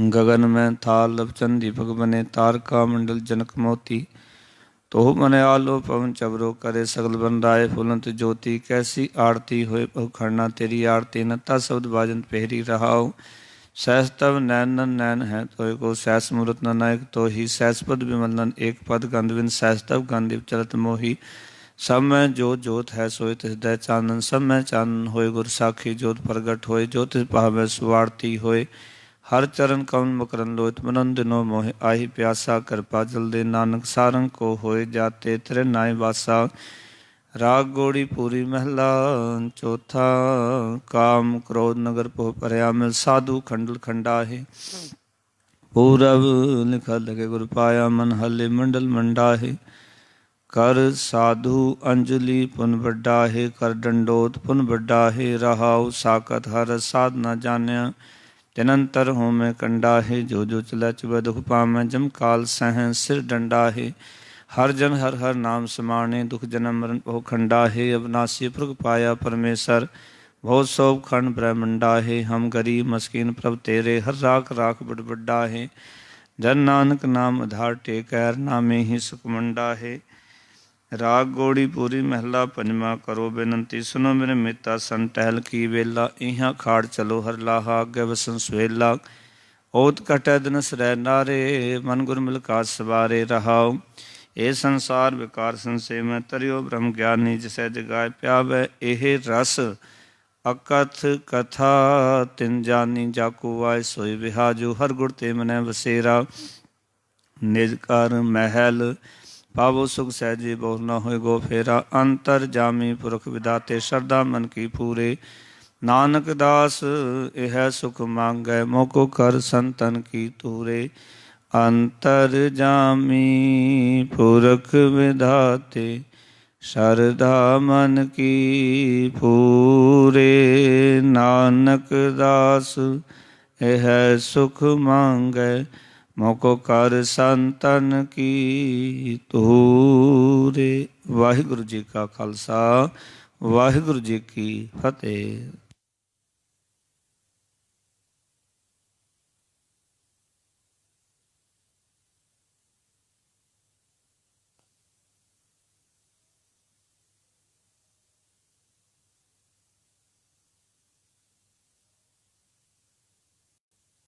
ਗगन में थाल लवचन दीपक बने, तारका मंडल जनक मोती। ਤੋ ਮਨ ਆਲੋ ਪਵਨ ਚਬਰੋ ਕਰੇ ਸਗਲ ਬੰਦਾਏ ਫੁਲੰਤ ਜੋਤੀ ਕੈਸੀ ਆਰਤੀ ਹੋਏ ਪਖੜਨਾ ਤੇਰੀ ਆਰਤੀ ਨਤਾ ਸ਼ਬਦ ਬਾਜਨ ਪਹਿਰੀ ਰਹਾਉ ਸਹਿਸ ਤਵ ਨੈਨ ਨੈਨ ਹੈ ਤੋਏ ਕੋ ਸਹਿਸ ਮੂਰਤ ਨਾਇਕ ਤੋ ਹੀ ਸਹਿਸ ਪਦ ਬਿਮਲਨ ਏਕ ਪਦ ਗੰਧ ਬਿਨ ਸਹਿਸ ਤਵ ਗੰਧਿਵ ਚਲਤ ਮੋਹੀ ਸਭ ਮੈਂ ਜੋਤ ਜੋਤ ਹੈ ਸੋਇ ਤਿਸ ਦੈ ਚਾਨਨ ਸਭ ਮੈਂ ਚਾਨਨ ਹੋਏ ਗੁਰ ਸਾਖੀ ਜੋਤ ਪ੍ਰਗਟ ਹੋਏ ਜੋ ਤਿਸ ਭਾਵੈ ਸੁਆਰਤੀ ਹੋਏ ਹਰ ਚਰਨ ਕਵਨ ਮਕਰਨ ਲੋਇਤ ਮਨਨ ਦਿਨੋ ਮੋਹਿ ਆਹੀ ਪਿਆਸਾ ਕਿਰਪਾ ਜਲ ਦੇ ਨਾਨਕ ਸਾਰੰਗ ਕੋ ਹੋਏ ਜਾਤੇ ਤੇਰੇ ਨਾਏ ਵਾਸਾ ਰਾਗ ਗੋੜੀ ਪੂਰੀ ਮਹਿਲਾ ਚੌਥਾ ਕਾਮ ਕ੍ਰੋਧ ਨਗਰ ਪੋ ਪਰਿਆ ਮਿਲ ਸਾਧੂ ਖੰਡਲ ਖੰਡਾ ਹੈ ਪੂਰਬ ਲਿਖਾ ਲਗੇ ਗੁਰ ਪਾਇਆ ਮਨ ਹਲੇ ਮੰਡਲ ਮੰਡਾ ਹੈ ਕਰ ਸਾਧੂ ਅੰਜਲੀ ਪੁਨ ਵੱਡਾ ਹੈ ਕਰ ਡੰਡੋਤ ਪੁਨ ਵੱਡਾ ਹੈ ਰਹਾਉ ਸਾਕਤ ਹਰ ਸਾਧ ਨਾ ਜਾਣਿਆ ਜਨੰਤਰ ਹੋ ਮੈਂ ਕੰਡਾ ਹੈ ਜੋ ਜੋ ਚਲਾ ਚੁਬੈ ਦੁਖ ਪਾਵੈ ਜਮ ਕਾਲ ਸਹਿ ਸਿਰ ਡੰਡਾ ਹੈ ਹਰ ਜਨ ਹਰ ਹਰ ਨਾਮ ਸਮਾਣੇ ਦੁਖ ਜਨਮ ਮਰਨ ਪਹੁ ਖੰਡਾ ਹੈ ਅਬਨਾਸੀ ਪੁਰਖ ਪਾਇਆ ਪਰਮੇਸ਼ਰ ਬਹੁਤ ਸੋਭ ਖੰਡ ਬ੍ਰਹਮੰਡਾ ਹੈ ਹਮ ਗਰੀਬ ਮਸਕੀਨ ਪ੍ਰਭ ਤੇਰੇ ਹਰ ਰਾਖ ਰਾਖ ਬੜ ਵੱਡਾ ਹੈ ਜਨ ਨਾਨਕ ਨਾਮ ਆਧਾਰ ਟੇਕੈਰ ਨਾਮੇ ਹੀ ਸੁਖ ਮੰਡਾ ਹੈ ਰਾਗ ਗੋੜੀ ਪੂਰੀ ਮਹਿਲਾ ਪੰਜਵਾ ਕਰੋ ਬੇਨੰਤੀ ਸੁਨੋ ਮੇਰੇ ਮਿੱਤਾ ਸੰ ਟਹਿਲ ਕੀ ਵੇਲਾ ਇਹਾਂ ਖਾੜ ਚਲੋ ਹਰ ਲਾਹਾ ਅੱਗੇ ਵਸਨ ਸੁਹੇਲਾ ਓਤ ਕਟੈ ਦਿਨ ਸਰੈ ਨਾਰੇ ਮਨ ਗੁਰ ਮਿਲਕਾ ਸਵਾਰੇ ਰਹਾਉ ਇਹ ਸੰਸਾਰ ਵਿਕਾਰ ਸੰਸੇ ਮੈਂ ਤਰਿਓ ਬ੍ਰਹਮ ਗਿਆਨੀ ਜਿਸੈ ਜਗਾਇ ਪਿਆਵੈ ਇਹ ਰਸ ਅਕਥ ਕਥਾ ਤਿਨ ਜਾਨੀ ਜਾਕੂ ਵਾਇ ਸੋਈ ਵਿਹਾਜੂ ਹਰ ਗੁਰ ਤੇ ਮਨੈ ਵਸੇਰਾ ਨਿਜ ਕਰ ਮਹਿਲ ਪਾਵੋ ਸੁਖ ਸਹਿਜੇ ਬਹੁ ਨਾ ਹੋਏ ਗੋ ਫੇਰਾ ਅੰਤਰ ਜਾਮੀ ਪੁਰਖ ਵਿਦਾਤੇ ਸ਼ਰਧਾ ਮਨ ਕੀ ਪੂਰੇ ਨਾਨਕ ਦਾਸ ਇਹ ਸੁਖ ਮੰਗੈ ਮੋਕੋ ਕਰ ਸੰਤਨ ਕੀ ਤੂਰੇ ਅੰਤਰ ਜਾਮੀ ਪੁਰਖ ਵਿਦਾਤੇ ਸ਼ਰਧਾ ਮਨ ਕੀ ਪੂਰੇ ਨਾਨਕ ਦਾਸ ਇਹ ਸੁਖ ਮੰਗੈ ਮੋਕੋ ਕਰ ਸੰਤਨ ਕੀ ਤੂਰੇ। ਵਾਹਿਗੁਰੂ ਜੀ ਕਾ ਖਾਲਸਾ ਵਾਹਿਗੁਰੂ ਜੀ ਕੀ ਫਤਿਹ।